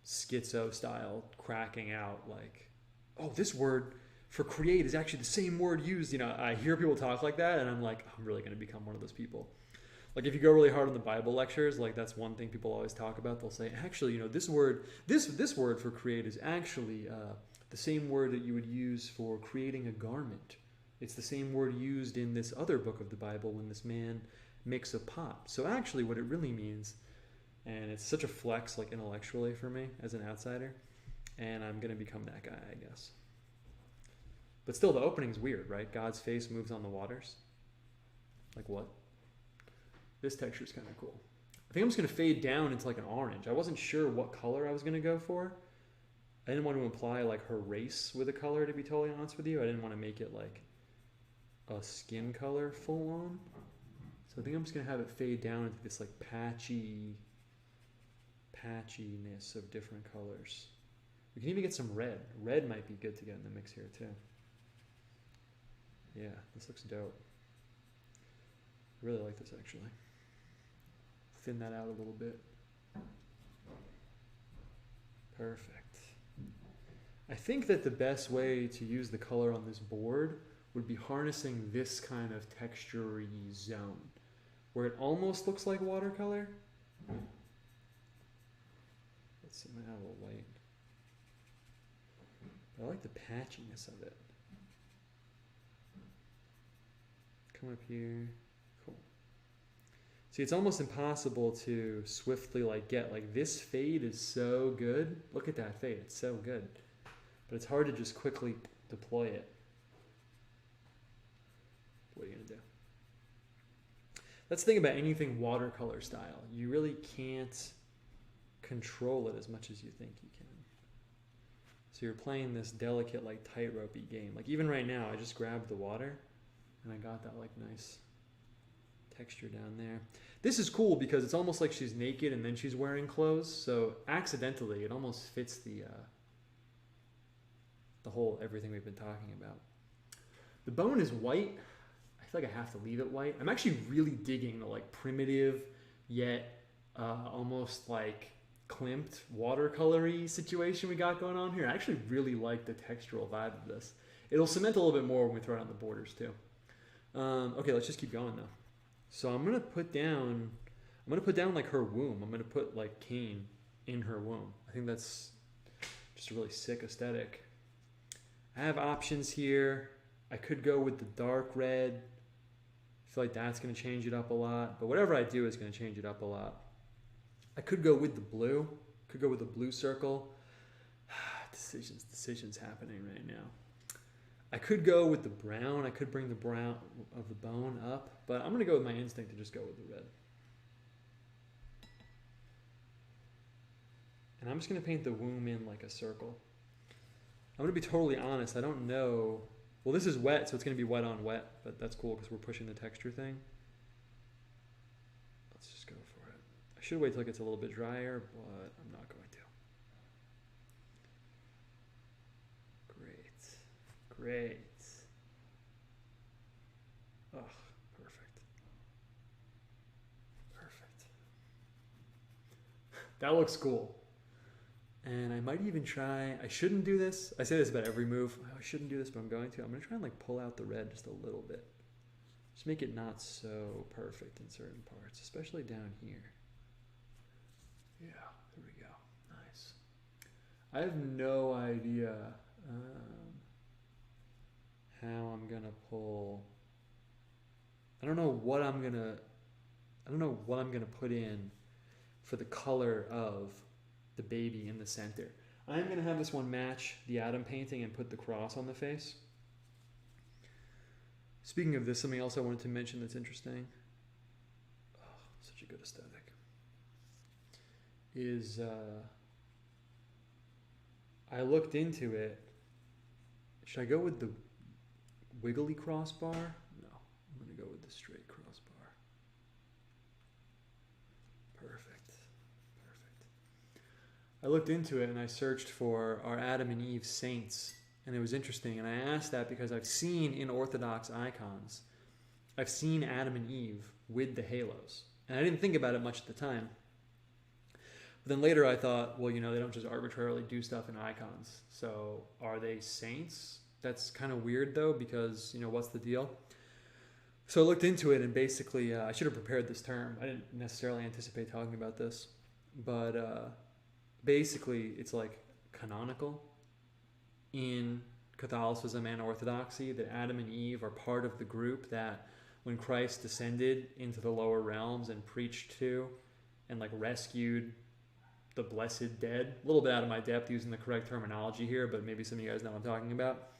schizo style cracking out like, oh, this word for create is actually the same word used. You know, I hear people talk like that, and I'm like, I'm really going to become one of those people. Like, if you go really hard on the Bible lectures, like, that's one thing people always talk about. They'll say, actually, you know, this word for create is actually the same word that you would use for creating a garment. It's the same word used in this other book of the Bible when this man makes a pot. So actually what it really means, and it's such a flex, like, intellectually for me as an outsider, and I'm going to become that guy, I guess. But still, the opening's weird, right? God's face moves on the waters. Like, what? This texture's kind of cool. I think I'm just going to fade down into like an orange. I wasn't sure what color I was going to go for. I didn't want to imply like her race with a color, to be totally honest with you. I didn't want to make it like a skin color full on. So I think I'm just going to have it fade down into this like patchiness of different colors. We can even get some red. Red might be good to get in the mix here too. Yeah, this looks dope. I really like this, actually. Thin that out a little bit. Perfect. I think that the best way to use the color on this board would be harnessing this kind of texture-y zone, where it almost looks like watercolor. Let's see, I might have a little white. But I like the patchiness of it. Come up here. Cool. See, it's almost impossible to swiftly like get like this fade is so good. Look at that fade, it's so good. But it's hard to just quickly deploy it. What are you gonna do? That's the thing about anything watercolor style. You really can't control it as much as you think you can. So you're playing this delicate like tightrope-y game. Like even right now, I just grabbed the water and I got that like nice texture down there. This is cool because it's almost like she's naked and then she's wearing clothes. So accidentally, it almost fits the whole everything we've been talking about. The bone is white. I feel like I have to leave it white. I'm actually really digging the like primitive yet almost like klimped watercolory situation we got going on here. I actually really like the textural vibe of this. It'll cement a little bit more when we throw it on the borders too. Okay, let's just keep going though. So I'm gonna put down like her womb. I'm gonna put like Cain in her womb. I think that's just a really sick aesthetic. I have options here. I could go with the dark red. I feel like that's going to change it up a lot. But whatever I do is going to change it up a lot. I could go with the blue. Could go with the blue circle. Decisions happening right now. I could go with the brown. I could bring the brown of the bone up. But I'm going to go with my instinct to just go with the red. And I'm just going to paint the womb in like a circle. I'm going to be totally honest. I don't know. Well, this is wet, so it's going to be wet on wet. But that's cool because we're pushing the texture thing. Let's just go for it. I should wait till it gets a little bit drier, but I'm not going to. Great. Oh, perfect. That looks cool. And I might even try, I shouldn't do this. I say this about every move. I shouldn't do this, but I'm going to. I'm going to try and like pull out the red just a little bit. Just make it not so perfect in certain parts, especially down here. Yeah, there we go. Nice. I have no idea how I'm going to pull. I don't know what I'm going to put in for the color of the baby in the center. I'm going to have this one match the Adam painting and put the cross on the face. Speaking of this, something else I wanted to mention that's interesting. Oh, such a good aesthetic. Is I looked into it. Should I go with the wiggly crossbar? No, I'm going to go with the straight crossbar. Perfect. I looked into it and I searched for our Adam and Eve saints, and it was interesting. And I asked that because I've seen in Orthodox icons, I've seen Adam and Eve with the halos. And I didn't think about it much at the time. But then later I thought, well, you know, they don't just arbitrarily do stuff in icons. So are they saints? That's kind of weird though, because, you know, what's the deal? So I looked into it, and basically, I should have prepared this term. I didn't necessarily anticipate talking about this. But basically, it's like canonical in Catholicism and Orthodoxy that Adam and Eve are part of the group that when Christ descended into the lower realms and preached to and like rescued the blessed dead, a little bit out of my depth using the correct terminology here, but maybe some of you guys know what I'm talking about.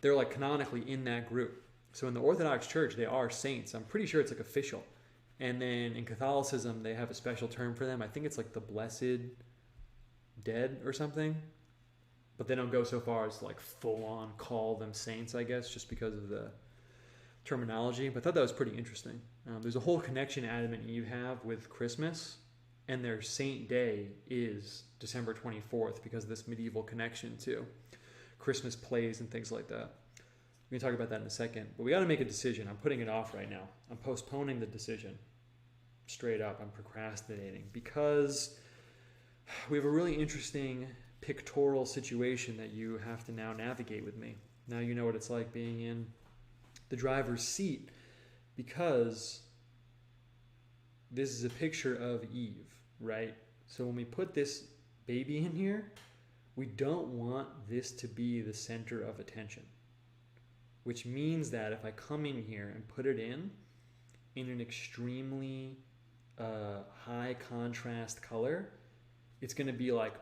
They're like canonically in that group. So in the Orthodox Church, they are saints. I'm pretty sure it's like official. And then in Catholicism, they have a special term for them. I think it's like the blessed dead or something. But they don't go so far as to like full on call them saints, I guess, just because of the terminology. But I thought that was pretty interesting. There's a whole connection Adam and Eve have with Christmas. And their saint day is December 24th because of this medieval connection to Christmas plays and things like that. We can talk about that in a second. But we got to make a decision. I'm putting it off right now. I'm postponing the decision. Straight up, I'm procrastinating because we have a really interesting pictorial situation that you have to now navigate with me. Now you know what it's like being in the driver's seat, because this is a picture of Eve, right? So when we put this baby in here, we don't want this to be the center of attention, which means that if I come in here and put it in an extremely high contrast color, it's going to be like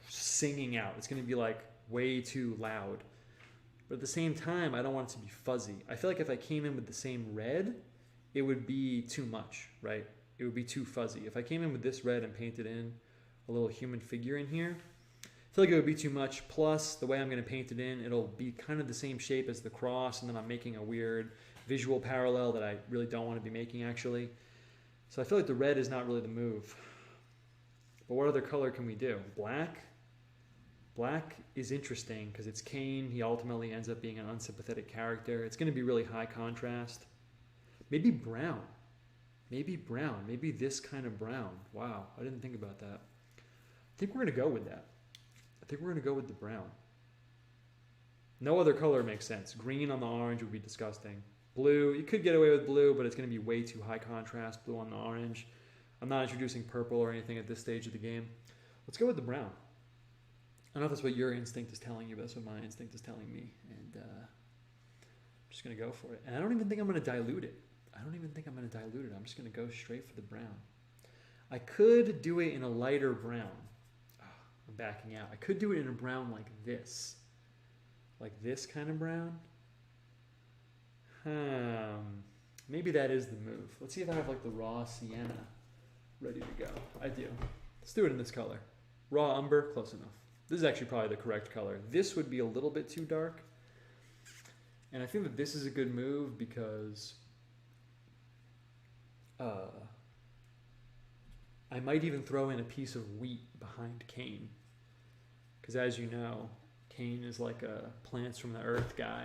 singing out. It's going to be like way too loud. But at the same time, I don't want it to be fuzzy. I feel like if I came in with the same red, it would be too much, right? It would be too fuzzy. If I came in with this red and painted in a little human figure in here, I feel like it would be too much. Plus, the way I'm going to paint it in, it'll be kind of the same shape as the cross, and then I'm making a weird visual parallel that I really don't want to be making, actually. So I feel like the red is not really the move. But what other color can we do? Black? Black is interesting because it's Cain. He ultimately ends up being an unsympathetic character. It's going to be really high contrast. Maybe brown. Maybe brown. Maybe this kind of brown. Wow, I didn't think about that. I think we're going to go with that. I think we're going to go with the brown. No other color makes sense. Green on the orange would be disgusting. Blue, you could get away with blue, but it's going to be way too high contrast, blue on the orange. I'm not introducing purple or anything at this stage of the game. Let's go with the brown. I don't know if that's what your instinct is telling you, but that's what my instinct is telling me. And just going to go for it. And I don't even think I'm going to dilute it. I'm just going to go straight for the brown. I could do it in a lighter brown. Oh, I'm backing out. I could do it in a brown like this. Like this kind of brown. Maybe that is the move. Let's see if I have like the raw sienna ready to go. I do. Let's do it in this color. Raw umber, close enough. This is actually probably the correct color. This would be a little bit too dark. And I think that this is a good move because I might even throw in a piece of wheat behind Cain. Because as you know, Cain is like a plants from the earth guy,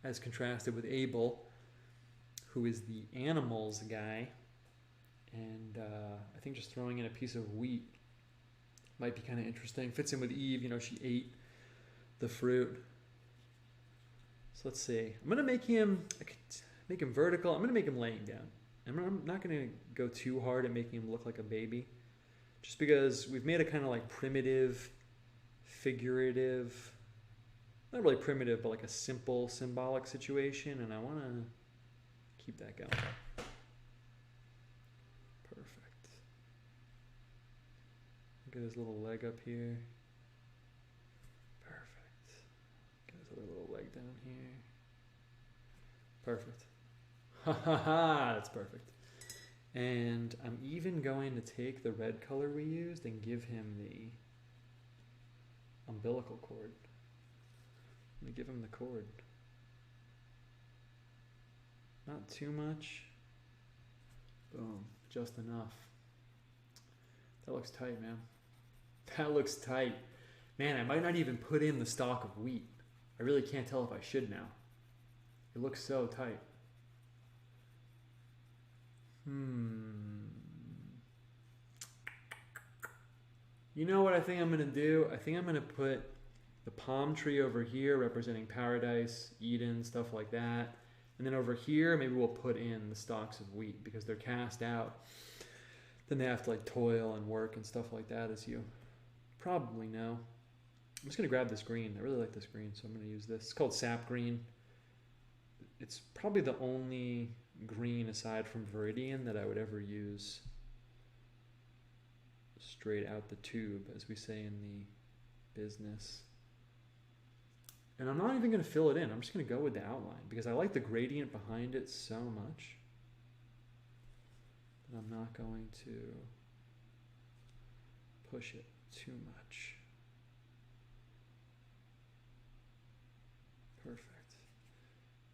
as contrasted with Abel, who is the animals guy. And I think just throwing in a piece of wheat might be kind of interesting. Fits in with Eve, you know, she ate the fruit. So let's see. I'm going to make him vertical. I'm going to make him laying down. I'm not going to go too hard at making him look like a baby. Just because we've made a kind of like primitive, figurative, not really primitive, but like a simple, symbolic situation. And I want to keep that going. Perfect. Get his little leg up here. Perfect. Get his other little leg down here. Perfect. Ha ha ha, that's perfect. And I'm even going to take the red color we used and give him the umbilical cord. Let me give him the cord. Not too much. Boom, just enough. That looks tight, man. That looks tight. Man, I might not even put in the stalk of wheat. I really can't tell if I should now. It looks so tight. You know what I think I'm going to do? I think I'm going to put the palm tree over here representing paradise, Eden, stuff like that. And then over here, maybe we'll put in the stalks of wheat because they're cast out. Then they have to like toil and work and stuff like that, as you probably know. I'm just going to grab this green. I really like this green, so I'm going to use this. It's called sap green. It's probably the only green aside from Viridian that I would ever use straight out the tube, as we say in the business. And I'm not even going to fill it in. I'm just going to go with the outline because I like the gradient behind it so much that I'm not going to push it too much. Perfect.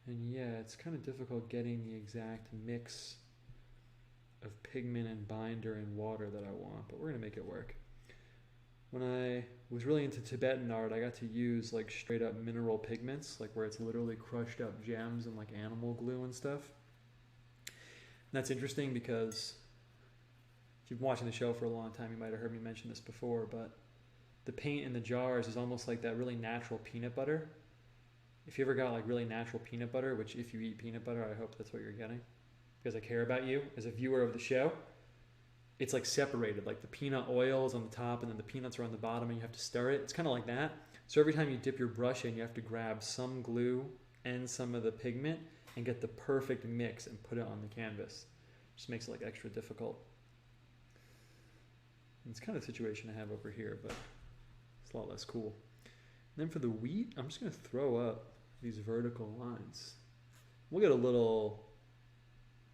And yeah, it's kind of difficult getting the exact mix of pigment and binder and water that I want, but we're going to make it work. When I was really into Tibetan art, I got to use like straight up mineral pigments, like where it's literally crushed up gems and like animal glue and stuff. And that's interesting because if you've been watching the show for a long time, you might have heard me mention this before, but the paint in the jars is almost like that really natural peanut butter. If you ever got like really natural peanut butter, which if you eat peanut butter, I hope that's what you're getting, because I care about you as a viewer of the show. It's like separated, like the peanut oil is on the top and then the peanuts are on the bottom and you have to stir it. It's kind of like that. So every time you dip your brush in, you have to grab some glue and some of the pigment and get the perfect mix and put it on the canvas. Just makes it like extra difficult. And it's kind of the situation I have over here, but it's a lot less cool. And then for the wheat, I'm just going to throw up these vertical lines. We'll get a little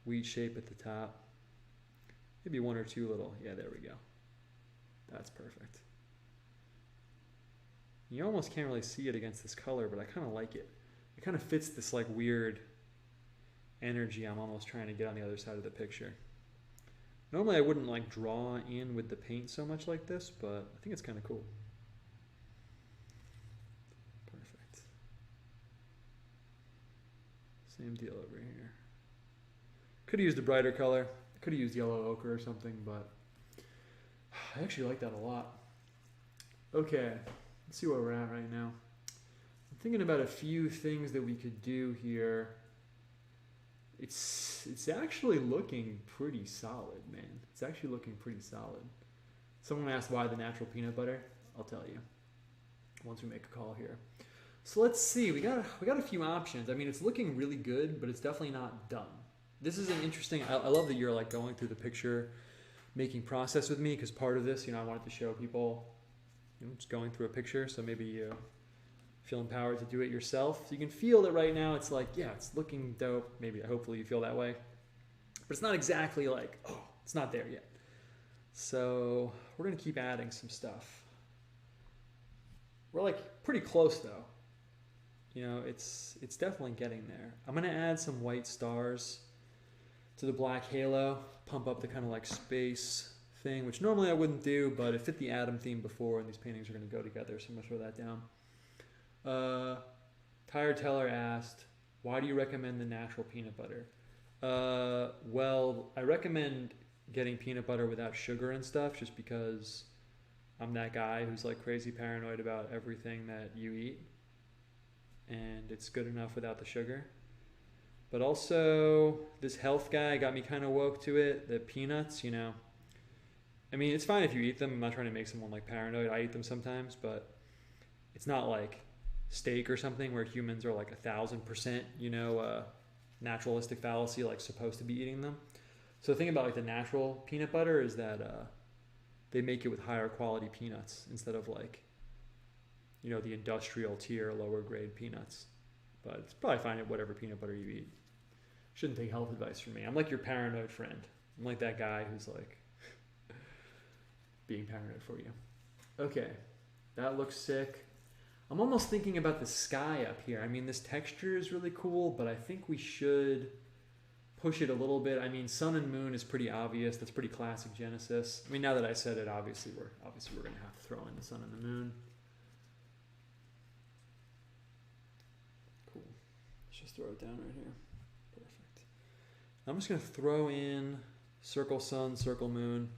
wheat shape at the top. Maybe one or two little, yeah, there we go. That's perfect. You almost can't really see it against this color, but I kind of like it. It kind of fits this like weird energy I'm almost trying to get on the other side of the picture. Normally I wouldn't like draw in with the paint so much like this, but I think it's kind of cool. Perfect. Same deal over here. Could have used a brighter color. Could have used yellow ochre or something, but I actually like that a lot. Okay, let's see where we're at right now. I'm thinking about a few things that we could do here. It's actually looking pretty solid, man. It's actually looking pretty solid. Someone asked why the natural peanut butter. I'll tell you once we make a call here. So let's see. We got a few options. I mean, it's looking really good, but it's definitely not done. This is an interesting. I love that you're like going through the picture making process with me, because part of this, I wanted to show people, just going through a picture. So maybe you feel empowered to do it yourself. So you can feel that right now. It's like, yeah, it's looking dope. Maybe hopefully you feel that way, but it's not exactly like, oh, it's not there yet. So we're gonna keep adding some stuff. We're like pretty close though. It's definitely getting there. I'm gonna add some white stars to the black halo, pump up the kind of like space thing, which normally I wouldn't do, but it fit the atom theme before, and these paintings are gonna go together, so I'm gonna throw that down. Tyre Teller asked, why do you recommend the natural peanut butter? Well, I recommend getting peanut butter without sugar and stuff, just because I'm that guy who's like crazy paranoid about everything that you eat, and it's good enough without the sugar. But also, this health guy got me kind of woke to it. The peanuts, I mean, it's fine if you eat them. I'm not trying to make someone like paranoid. I eat them sometimes, but it's not like steak or something where humans are like 1,000%, naturalistic fallacy, like supposed to be eating them. So the thing about like the natural peanut butter is that they make it with higher quality peanuts instead of like, the industrial tier, lower grade peanuts. But it's probably fine at whatever peanut butter you eat. Shouldn't take health advice from me. I'm like your paranoid friend. I'm like that guy who's like being paranoid for you. Okay, that looks sick. I'm almost thinking about the sky up here. I mean, this texture is really cool, but I think we should push it a little bit. I mean, sun and moon is pretty obvious. That's pretty classic Genesis. I mean, now that I said it, obviously we're going to have to throw in the sun and the moon. Cool. Let's just throw it down right here. Perfect. I'm just going to throw in circle sun, circle moon.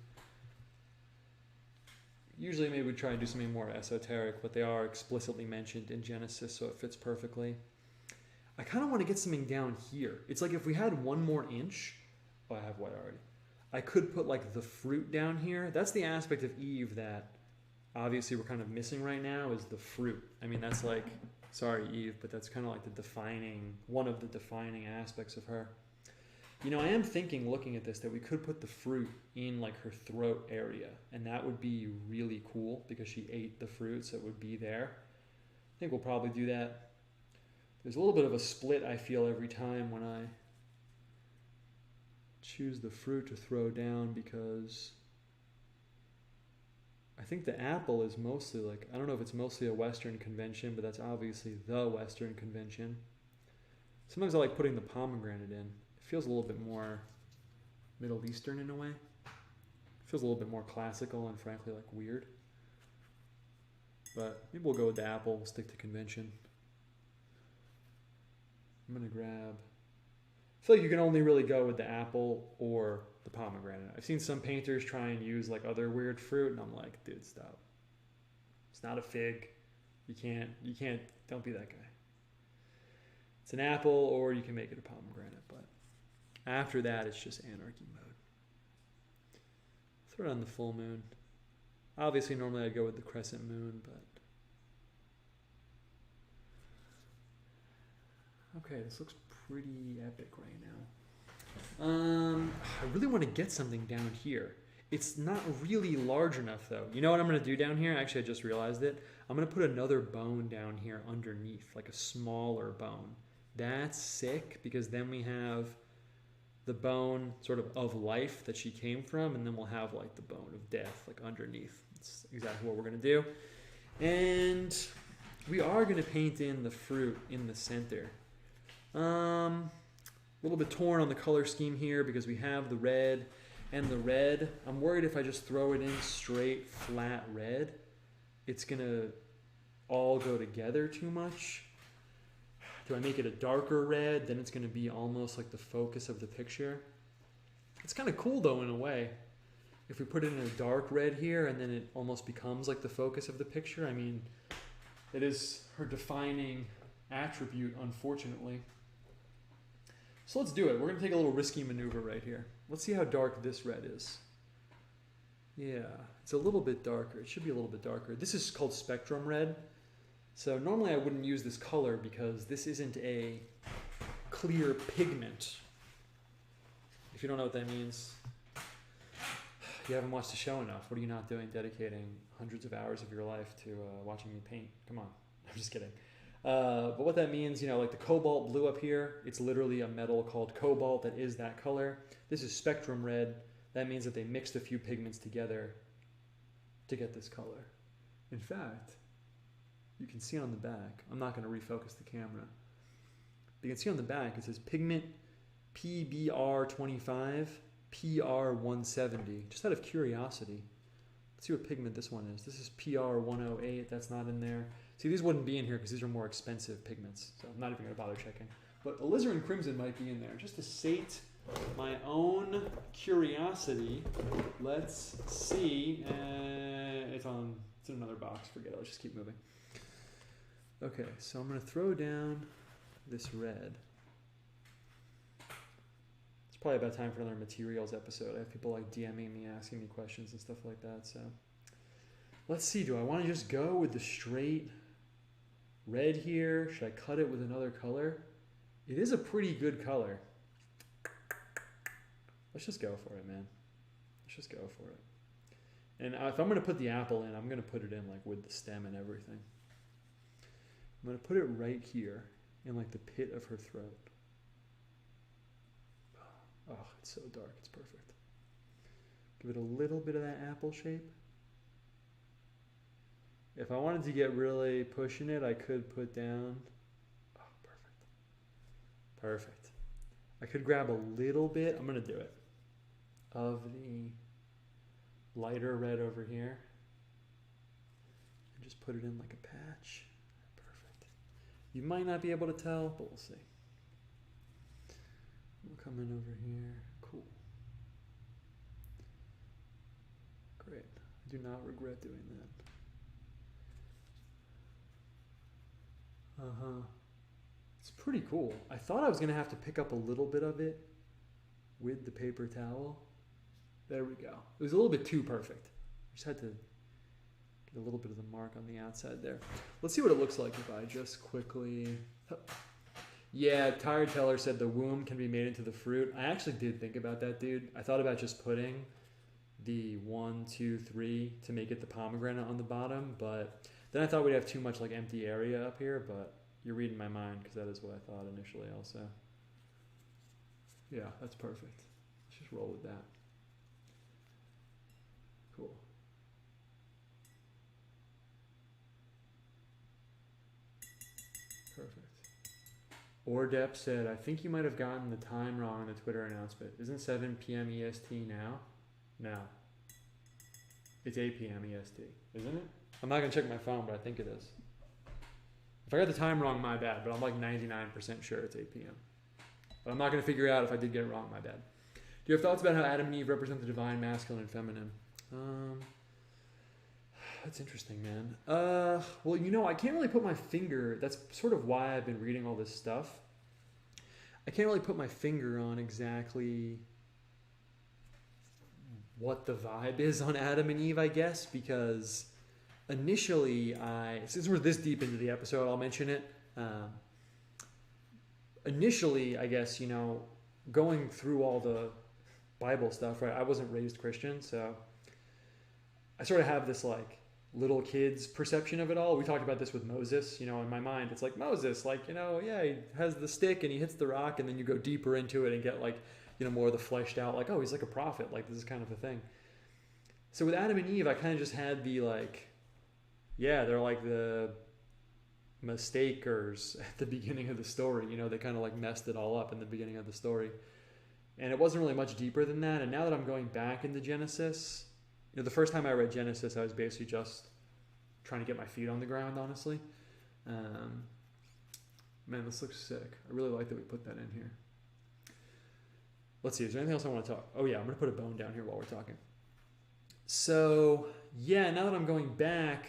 Usually maybe we'd try and do something more esoteric, but they are explicitly mentioned in Genesis, so it fits perfectly. I kind of want to get something down here. It's like if we had 1 more inch, oh, I have white already. I could put like the fruit down here. That's the aspect of Eve that obviously we're kind of missing right now, is the fruit. I mean, that's like, sorry Eve, but that's kind of like one of the defining aspects of her. I am thinking, looking at this, that we could put the fruit in like her throat area, and that would be really cool because she ate the fruit, so it would be there. I think we'll probably do that. There's a little bit of a split I feel every time when I choose the fruit to throw down, because I think the apple is mostly like, I don't know if it's mostly a Western convention, but that's obviously the Western convention. Sometimes I like putting the pomegranate in. It feels a little bit more Middle Eastern in a way. It feels a little bit more classical and frankly like weird. But maybe we'll go with the apple, we'll stick to convention. I'm going to grab, I feel like you can only really go with the apple or the pomegranate. I've seen some painters try and use like other weird fruit, and I'm like, dude, stop. It's not a fig. You can't, don't be that guy. It's an apple, or you can make it a pomegranate, but after that, it's just anarchy mode. Throw it on the full moon. Obviously, normally I'd go with the crescent moon, but okay, this looks pretty epic right now. I really want to get something down here. It's not really large enough though. You know what I'm going to do down here? Actually, I just realized it. I'm going to put another bone down here underneath, like a smaller bone. That's sick, because then we have the bone sort of life that she came from, and then we'll have like the bone of death like underneath. That's exactly what we're going to do. And we are going to paint in the fruit in the center. A little bit torn on the color scheme here because we have the red and the red. I'm worried if I just throw it in straight flat red, it's gonna all go together too much. Do I make it a darker red? Then it's gonna be almost like the focus of the picture. It's kind of cool though in a way. If we put it in a dark red here and then it almost becomes like the focus of the picture. I mean, it is her defining attribute, unfortunately. So let's do it. We're going to take a little risky maneuver right here. Let's see how dark this red is. Yeah, it's a little bit darker. It should be a little bit darker. This is called spectrum red. So normally I wouldn't use this color because this isn't a clear pigment. If you don't know what that means, you haven't watched the show enough. What are you not doing dedicating hundreds of hours of your life to watching me paint? Come on. I'm just kidding. But what that means, you know, like the cobalt blue up here, it's literally a metal called cobalt that is that color. This is spectrum red. That means that they mixed a few pigments together to get this color. In fact, you can see on the back, I'm not going to refocus the camera. You can see on the back, it says pigment PBR25, PR170. Just out of curiosity, let's see what pigment this one is. This is PR108, that's not in there. See, these wouldn't be in here because these are more expensive pigments, so I'm not even going to bother checking. But alizarin crimson might be in there. Just to sate my own curiosity, let's see. It's in another box. Forget it. Let's just keep moving. Okay, so I'm going to throw down this red. It's probably about time for another materials episode. I have people like DMing me, asking me questions and stuff like that. So let's see. Do I want to just go with the straight red here? Should I cut it with another color? It is a pretty good color. Let's just go for it, man. Let's just go for it. And if I'm going to put the apple in, I'm going to put it in like with the stem and everything. I'm going to put it right here in like the pit of her throat. Oh, it's so dark. It's perfect. Give it a little bit of that apple shape. If I wanted to get really pushing it, I could put down... Oh, perfect. Perfect. I could grab a little bit, I'm going to do it, of the lighter red over here. And just put it in like a patch. Perfect. You might not be able to tell, but we'll see. We'll come in over here. Cool. Great. I do not regret doing that. It's pretty cool. I thought I was going to have to pick up a little bit of it with the paper towel. There we go. It was a little bit too perfect. I just had to get a little bit of the mark on the outside there. Let's see what it looks like if I just quickly... Yeah, Tired Teller said the womb can be made into the fruit. I actually did think about that, dude. I thought about just putting the 1, 2, 3 to make it the pomegranate on the bottom, but then I thought we'd have too much like empty area up here, but you're reading my mind because that is what I thought initially also. Yeah, that's perfect. Let's just roll with that. Cool. Perfect. Ordep said, I think you might have gotten the time wrong on the Twitter announcement. Isn't 7 p.m. EST now? No. It's 8 p.m. EST, isn't it? I'm not going to check my phone, but I think it is. If I got the time wrong, my bad, but I'm like 99% sure it's 8 p.m. But I'm not going to figure out if I did get it wrong, my bad. Do you have thoughts about how Adam and Eve represent the divine, masculine, and feminine? That's interesting, man. Well, you know, I can't really put my finger... That's sort of why I've been reading all this stuff. I can't really put my finger on exactly what the vibe is on Adam and Eve, I guess, because initially since we're this deep into the episode, I'll mention it. Initially, I guess, you know, going through all the Bible stuff, right? I wasn't raised Christian, so I sort of have this like little kid's perception of it all. We talked about this with Moses, you know, in my mind, it's like Moses, like, you know, yeah, he has the stick and he hits the rock, and then you go deeper into it and get like, you know, more of the fleshed out, like, oh, he's like a prophet, like this is kind of a thing. So with Adam and Eve, I kind of just had the like, yeah, they're like the mistakers at the beginning of the story, you know, they kind of like messed it all up in the beginning of the story. And it wasn't really much deeper than that. And now that I'm going back into Genesis, you know, the first time I read Genesis, I was basically just trying to get my feet on the ground, honestly. Man, this looks sick. I really like that we put that in here. Let's see, is there anything else I want to talk? Oh yeah, I'm going to put a bone down here while we're talking. So, yeah, now that I'm going back,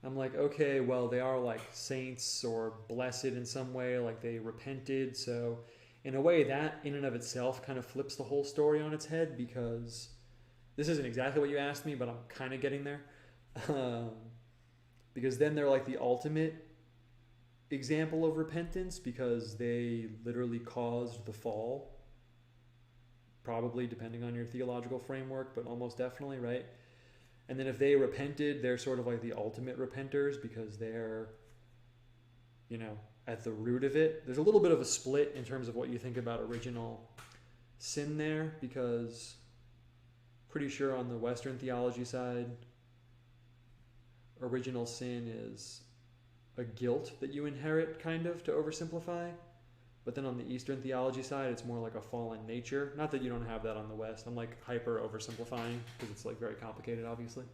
I'm like, okay, well, they are like saints or blessed in some way, like they repented. So in a way, that in and of itself kind of flips the whole story on its head, because this isn't exactly what you asked me, but I'm kind of getting there. because then they're like the ultimate example of repentance, because they literally caused the fall, probably depending on your theological framework, but almost definitely, right? And then if they repented, they're sort of like the ultimate repenters, because they're, at the root of it. There's a little bit of a split in terms of what you think about original sin there, because pretty sure on the Western theology side, original sin is a guilt that you inherit, kind of, to oversimplify. But then on the Eastern theology side, it's more like a fallen nature. Not that you don't have that on the West. I'm like hyper oversimplifying because it's like very complicated, obviously.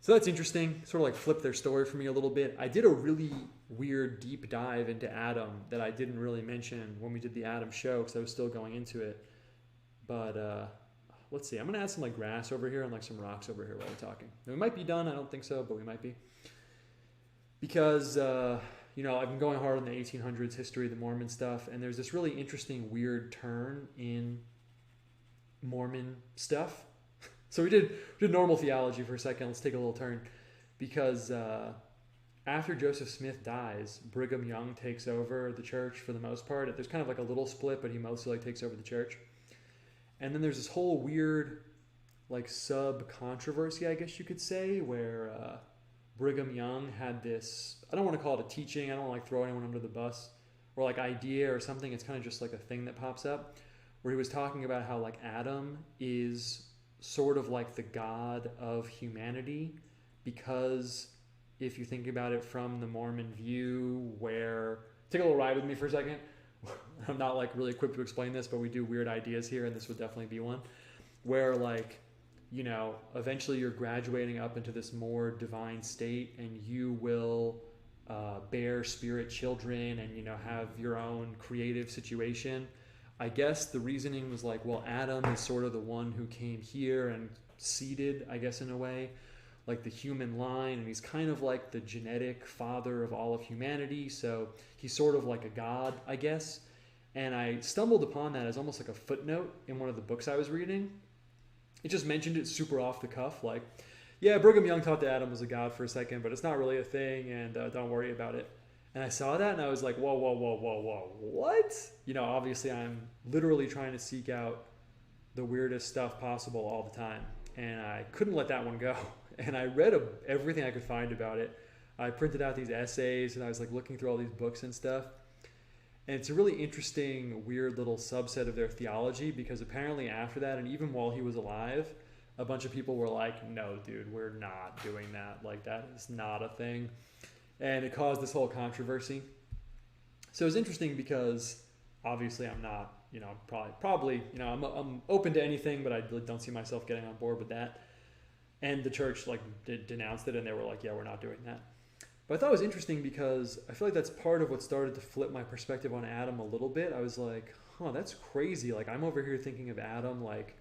So that's interesting. Sort of like flip their story for me a little bit. I did a really weird deep dive into Adam that I didn't really mention when we did the Adam show, because I was still going into it. But let's see. I'm going to add some like grass over here and like some rocks over here while we're talking. And we might be done. I don't think so, but we might be. Because, I've been going hard on the 1800s history, the Mormon stuff, and there's this really interesting weird turn in Mormon stuff. So we did normal theology for a second. Let's take a little turn, because after Joseph Smith dies, Brigham Young takes over the church for the most part. There's kind of like a little split, but he mostly like takes over the church. And then there's this whole weird like sub-controversy, I guess you could say, where Brigham Young had this, I don't want to call it a teaching, I don't want to like throw anyone under the bus, or like idea or something. It's kind of just like a thing that pops up, where he was talking about how like Adam is sort of like the God of humanity, because if you think about it from the Mormon view, where, take a little ride with me for a second. I'm not like really equipped to explain this, but we do weird ideas here, and this would definitely be one, where like, eventually you're graduating up into this more divine state, and you will bear spirit children and, have your own creative situation. I guess the reasoning was like, well, Adam is sort of the one who came here and seeded, I guess in a way, like the human line, and he's kind of like the genetic father of all of humanity, so he's sort of like a god, I guess. And I stumbled upon that as almost like a footnote in one of the books I was reading. It just mentioned it super off the cuff, like, yeah, Brigham Young thought that Adam was a god for a second, but it's not really a thing, and don't worry about it. And I saw that, and I was like, whoa, what? Obviously I'm literally trying to seek out the weirdest stuff possible all the time, and I couldn't let that one go. And I read everything I could find about it. I printed out these essays, and I was like looking through all these books and stuff. And it's a really interesting, weird little subset of their theology, because apparently after that, and even while he was alive, a bunch of people were like, no, dude, we're not doing that. Like, that is not a thing. And it caused this whole controversy. So it was interesting because obviously I'm not, probably, I'm open to anything, but I don't see myself getting on board with that. And the church denounced it, and they were like, yeah, we're not doing that. But I thought it was interesting because I feel like that's part of what started to flip my perspective on Adam a little bit. I was like, that's crazy. Like, I'm over here thinking of Adam like,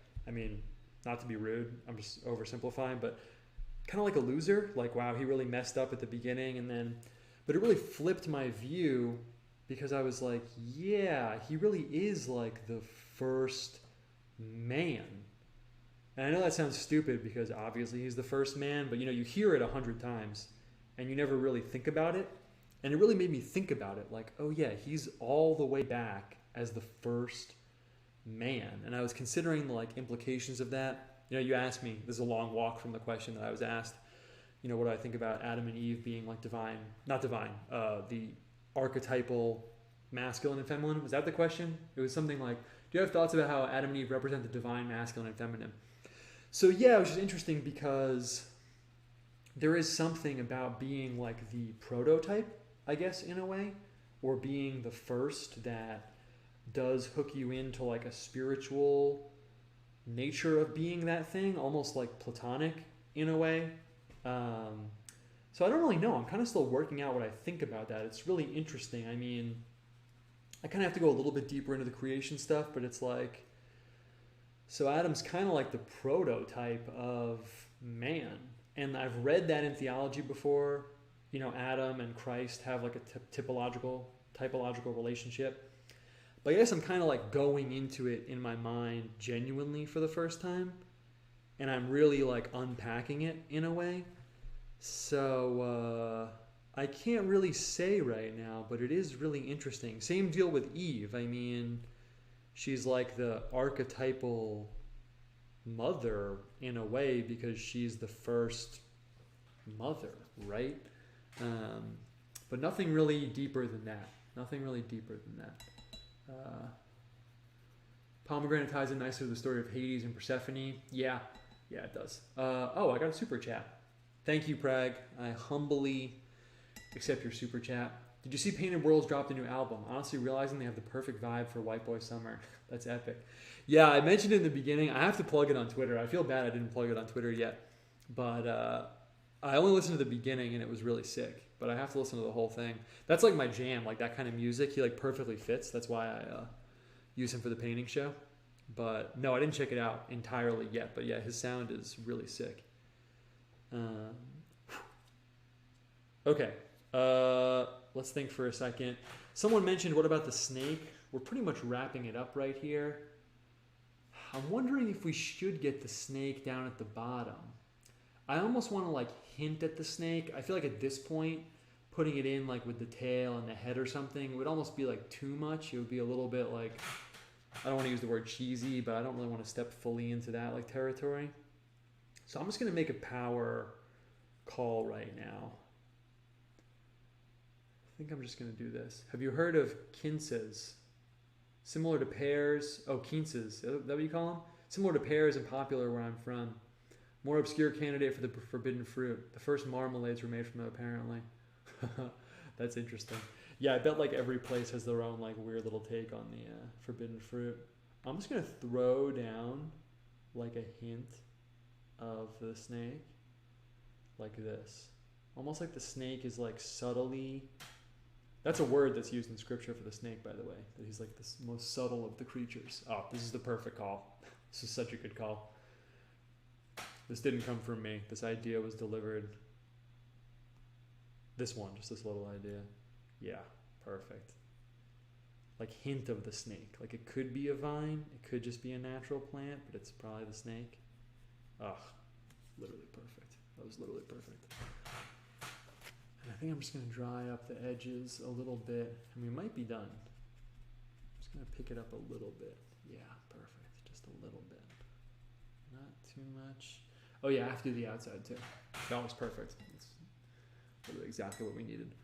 not to be rude, I'm just oversimplifying, but kind of like a loser. Like, wow, he really messed up at the beginning, but it really flipped my view, because I was like, yeah, he really is like the first man. And I know that sounds stupid because obviously he's the first man, but you hear it 100 times and you never really think about it. And it really made me think about it, like, oh yeah, he's all the way back as the first man. And I was considering the implications of that. You asked me, this is a long walk from the question that I was asked, what do I think about Adam and Eve being like divine, not divine, the archetypal masculine and feminine? Was that the question? It was something like, do you have thoughts about how Adam and Eve represent the divine masculine and feminine? So yeah, it was just interesting because there is something about being like the prototype, I guess, in a way, or being the first that does hook you into like a spiritual nature of being that thing, almost like platonic in a way. So I don't really know. I'm kind of still working out what I think about that. It's really interesting. I kind of have to go a little bit deeper into the creation stuff, but it's like, so Adam's kind of like the prototype of man. And I've read that in theology before. Adam and Christ have like a typological relationship. But I guess I'm kind of like going into it in my mind genuinely for the first time. And I'm really like unpacking it in a way. So I can't really say right now, but it is really interesting. Same deal with Eve. I mean, she's like the archetypal mother in a way because she's the first mother, right? But nothing really deeper than that. Nothing really deeper than that. Pomegranate ties in nicely with the story of Hades and Persephone. Yeah, it does. Oh, I got a super chat. Thank you, Prag. I humbly accept your super chat. Did you see Painted Worlds dropped a new album? Honestly, realizing they have the perfect vibe for White Boy Summer. That's epic. Yeah, I mentioned in the beginning. I have to plug it on Twitter. I feel bad I didn't plug it on Twitter yet. But I only listened to the beginning, and it was really sick. But I have to listen to the whole thing. That's like my jam, like that kind of music. He like perfectly fits. That's why I use him for the painting show. But no, I didn't check it out entirely yet. But yeah, his sound is really sick. Okay. Let's think for a second. Someone mentioned, what about the snake? We're pretty much wrapping it up right here. I'm wondering if we should get the snake down at the bottom. I almost want to like hint at the snake. I feel like at this point, putting it in like with the tail and the head or something would almost be like too much. It would be a little bit like, I don't want to use the word cheesy, but I don't really want to step fully into that like territory. So I'm just going to make a power call right now. I think I'm just going to do this. Have you heard of quinces? Similar to pears. Oh, quinces. Is that what you call them? Similar to pears and popular where I'm from. More obscure candidate for the forbidden fruit. The first marmalades were made from them, apparently. That's interesting. Yeah, I bet like every place has their own like weird little take on the forbidden fruit. I'm just going to throw down like a hint of the snake like this. Almost like the snake is like subtly... That's a word that's used in scripture for the snake, by the way. That he's like the most subtle of the creatures. Oh, this is the perfect call. This is such a good call. This didn't come from me. This idea was delivered. This one, just this little idea. Yeah, perfect. Like hint of the snake. Like it could be a vine. It could just be a natural plant, but it's probably the snake. Oh, literally perfect. That was literally perfect. And I think I'm just going to dry up the edges a little bit. And we might be done. I'm just going to pick it up a little bit. Yeah, perfect. Just a little bit. Not too much. Oh yeah, I have to do the outside too. That was perfect. That's literally exactly what we needed.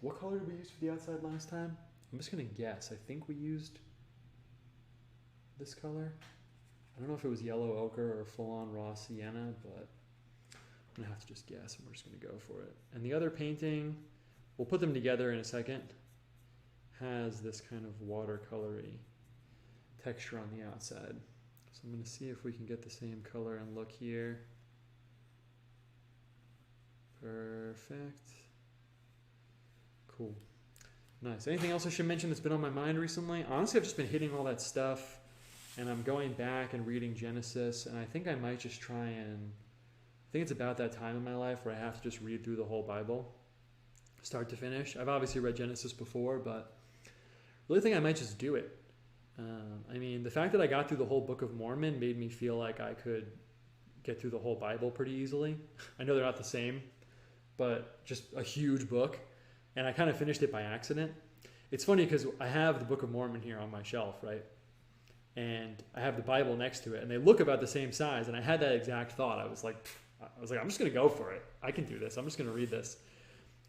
What color did we use for the outside last time? I'm just going to guess. I think we used this color. I don't know if it was yellow ochre or full-on raw sienna, but I'm going to have to just guess, and we're just going to go for it. And the other painting, we'll put them together in a second, has this kind of watercolory texture on the outside. So I'm going to see if we can get the same color and look here. Perfect. Cool. Nice. Anything else I should mention that's been on my mind recently? Honestly, I've just been hitting all that stuff, and I'm going back and reading Genesis, and I think I might just try and... I think it's about that time in my life where I have to just read through the whole Bible, start to finish. I've obviously read Genesis before, but I really think I might just do it. I mean, the fact that I got through the whole Book of Mormon made me feel like I could get through the whole Bible pretty easily. I know they're not the same, but just a huge book. And I kind of finished it by accident. It's funny because I have the Book of Mormon here on my shelf, right? And I have the Bible next to it, and they look about the same size. And I had that exact thought. I was like, I'm just going to go for it. I can do this. I'm just going to read this.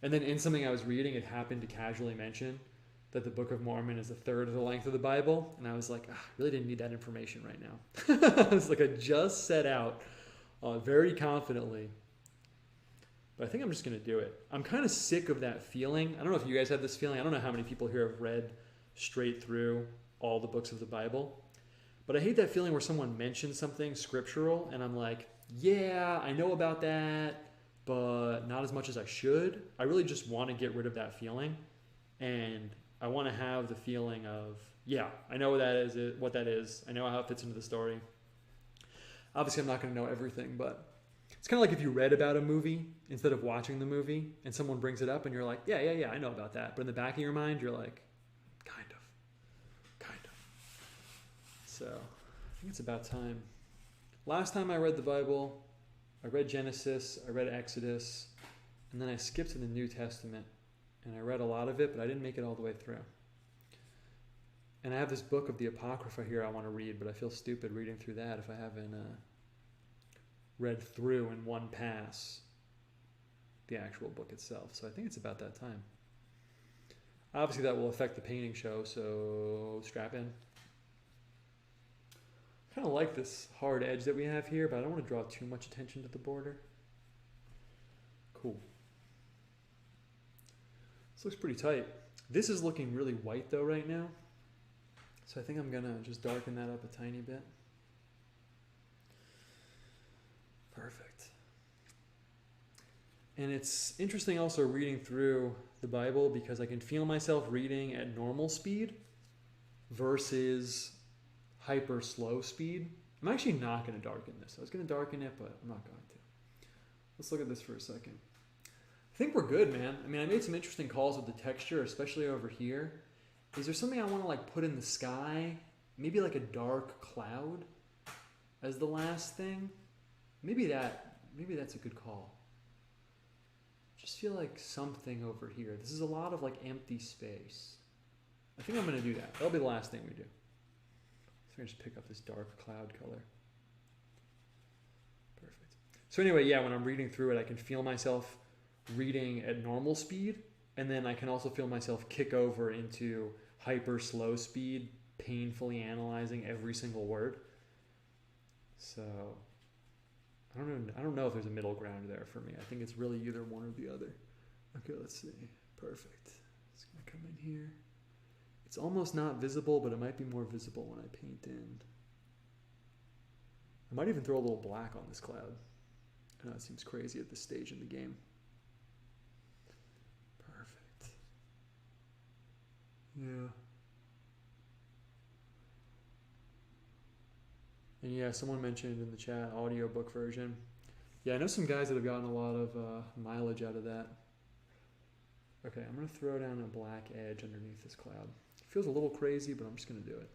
And then in something I was reading, it happened to casually mention that the Book of Mormon is a third of the length of the Bible. And I was like, I really didn't need that information right now. I was like, I just set out very confidently. But I think I'm just going to do it. I'm kind of sick of that feeling. I don't know if you guys have this feeling. I don't know how many people here have read straight through all the books of the Bible. But I hate that feeling where someone mentions something scriptural, and I'm like, yeah, I know about that, but not as much as I should. I really just want to get rid of that feeling. And I want to have the feeling of, yeah, I know what that is. I know how it fits into the story. Obviously, I'm not going to know everything, but it's kind of like if you read about a movie instead of watching the movie and someone brings it up and you're like, yeah, I know about that. But in the back of your mind, you're like, kind of. So I think it's about time. Last time I read the Bible, I read Genesis, I read Exodus, and then I skipped to the New Testament, and I read a lot of it, but I didn't make it all the way through. And I have this book of the Apocrypha here I want to read, but I feel stupid reading through that if I haven't read through in one pass the actual book itself. So I think it's about that time. Obviously that will affect the painting show, so strap in. I kind of like this hard edge that we have here, but I don't want to draw too much attention to the border. Cool. This looks pretty tight. This is looking really white though right now. So I think I'm gonna just darken that up a tiny bit. Perfect. And it's interesting also reading through the Bible because I can feel myself reading at normal speed versus hyper slow speed. I'm actually not going to darken this. I was going to darken it, but I'm not going to. Let's look at this for a second. I think we're good, man. I mean, I made some interesting calls with the texture, especially over here. Is there something I want to like put in the sky? Maybe like a dark cloud as the last thing? Maybe that's a good call. Just feel like something over here. This is a lot of like empty space. I think I'm going to do that. That'll be the last thing we do. So I'm going to just pick up this dark cloud color. Perfect. So anyway, yeah, when I'm reading through it, I can feel myself reading at normal speed, and then I can also feel myself kick over into hyper slow speed, painfully analyzing every single word. So I don't know if there's a middle ground there for me. I think it's really either one or the other. Okay, let's see. Perfect. It's gonna come in here. It's almost not visible, but it might be more visible when I paint in. I might even throw a little black on this cloud. I know it seems crazy at this stage in the game. Perfect. Yeah. And yeah, someone mentioned in the chat, audiobook version. Yeah, I know some guys that have gotten a lot of mileage out of that. Okay, I'm going to throw down a black edge underneath this cloud. It feels a little crazy, but I'm just going to do it.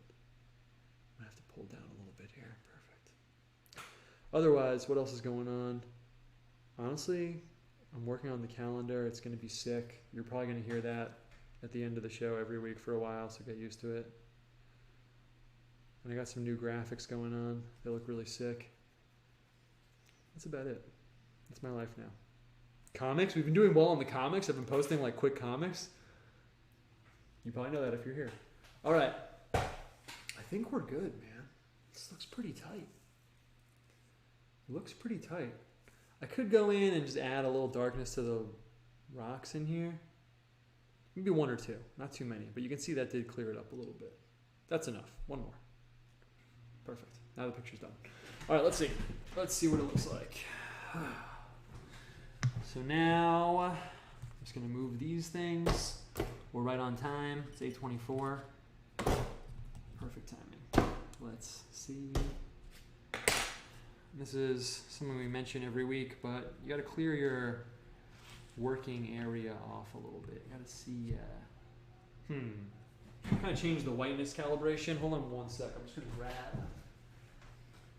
I have to pull down a little bit here. Perfect. Otherwise, what else is going on? Honestly, I'm working on the calendar. It's going to be sick. You're probably going to hear that at the end of the show every week for a while, so get used to it. And I got some new graphics going on. They look really sick. That's about it. That's my life now. Comics. We've been doing well on the comics. I've been posting like quick comics. You probably know that if you're here. All right. I think we're good, man. This looks pretty tight. It looks pretty tight. I could go in and just add a little darkness to the rocks in here. Maybe one or two. Not too many. But you can see that did clear it up a little bit. That's enough. One more. Perfect. Now the picture's done. All right, let's see. Let's see what it looks like. So now, I'm just going to move these things. We're right on time. It's 8:24. Perfect timing. Let's see. This is something we mention every week, but you got to clear your working area off a little bit. You got to see. Kind of change the whiteness calibration. Hold on one sec. I'm just going to grab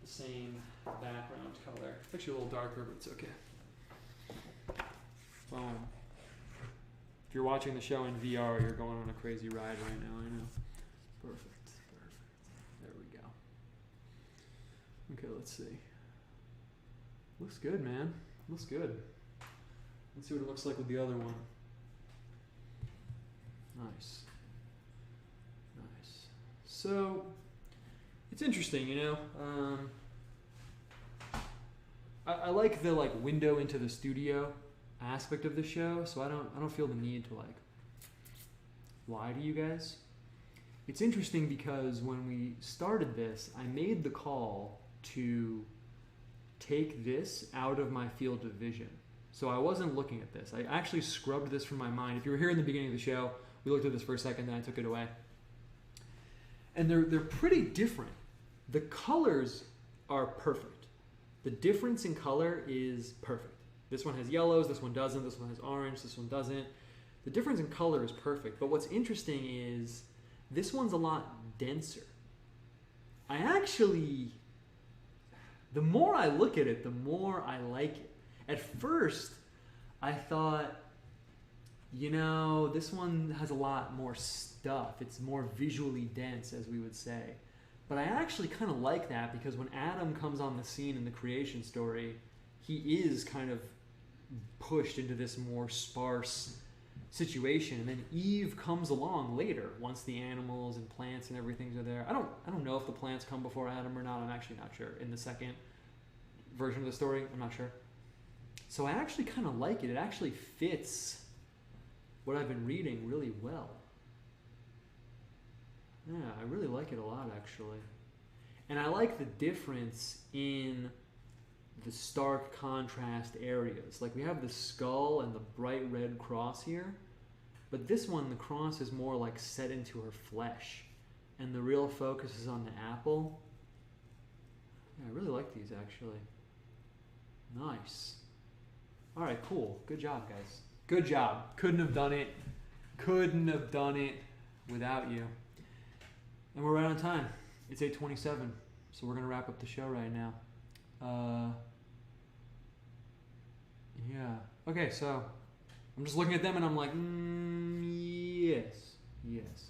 the same background color. It's actually a little darker, but it's okay. Boom. If you're watching the show in VR, you're going on a crazy ride right now, I know. Perfect, perfect. There we go. Okay, let's see. Looks good, man. Looks good. Let's see what it looks like with the other one. Nice. Nice. So, it's interesting, you know. I like the like window into the studio aspect of the show, so I don't feel the need to like lie to you guys. It's interesting because when we started this, I made the call to take this out of my field of vision. So I wasn't looking at this. I actually scrubbed this from my mind. If you were here in the beginning of the show, we looked at this for a second, then I took it away. And they're pretty different. The colors are perfect. The difference in color is perfect. This one has yellows, this one doesn't, this one has orange, this one doesn't. The difference in color is perfect, but what's interesting is this one's a lot denser. I actually The more I look at it, the more I like it. At first, I thought, you know, this one has a lot more stuff. It's more visually dense, as we would say. But I actually kind of like that because when Adam comes on the scene in the creation story, he is kind of pushed into this more sparse situation, and then Eve comes along later once the animals and plants and everything are there. I don't know if the plants come before Adam or not. I'm actually not sure. In the second version of the story, I'm not sure. So I actually kind of like it. It actually fits what I've been reading really well. Yeah, I really like it a lot, actually. And I like the difference in the stark contrast areas. Like we have the skull and the bright red cross here, but this one, the cross is more like set into her flesh, and the real focus is on the apple. Yeah, I really like these, actually. Nice. All right, cool. Good job, guys. Good job. Couldn't have done it. Couldn't have done it without you. And we're right on time. It's 8:27, so we're gonna wrap up the show right now. Yeah. Okay, so I'm just looking at them and I'm like, yes,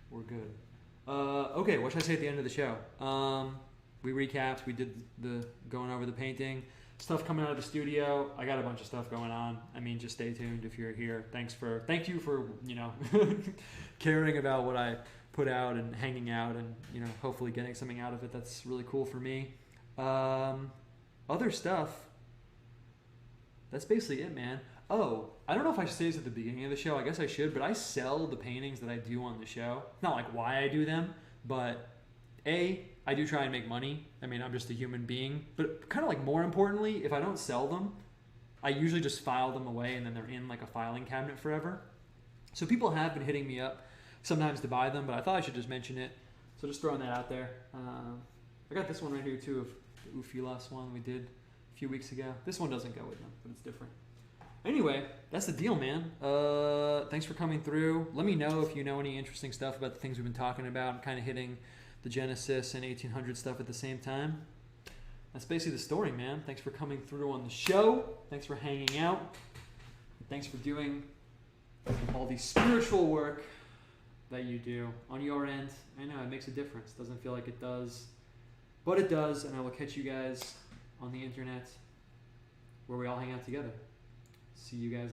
we're good. Okay, what should I say at the end of the show? We recapped. We did the going over the painting stuff coming out of the studio. I got a bunch of stuff going on. I mean, just stay tuned if you're here. Thank you for caring about what I put out and hanging out and hopefully getting something out of it. That's really cool for me. Other stuff. That's basically it, man. Oh, I don't know if I should say this at the beginning of the show. I guess I should, but I sell the paintings that I do on the show. Not like why I do them, but I do try and make money. I mean, I'm just a human being. But kind of like more importantly, if I don't sell them, I usually just file them away and then they're in like a filing cabinet forever. So people have been hitting me up sometimes to buy them, but I thought I should just mention it. So just throwing that out there. I got this one right here too of the Ophilas one we did a few weeks ago. This one doesn't go with them, but it's different. Anyway, that's the deal, man. Thanks for coming through. Let me know if you know any interesting stuff about the things we've been talking about. I'm kind of hitting the Genesis and 1800 stuff at the same time. That's basically the story, man. Thanks for coming through on the show. Thanks for hanging out. Thanks for doing all the spiritual work that you do on your end. I know it makes a difference. Doesn't feel like it does, but it does. And I will catch you guys on the internet where we all hang out together. See you guys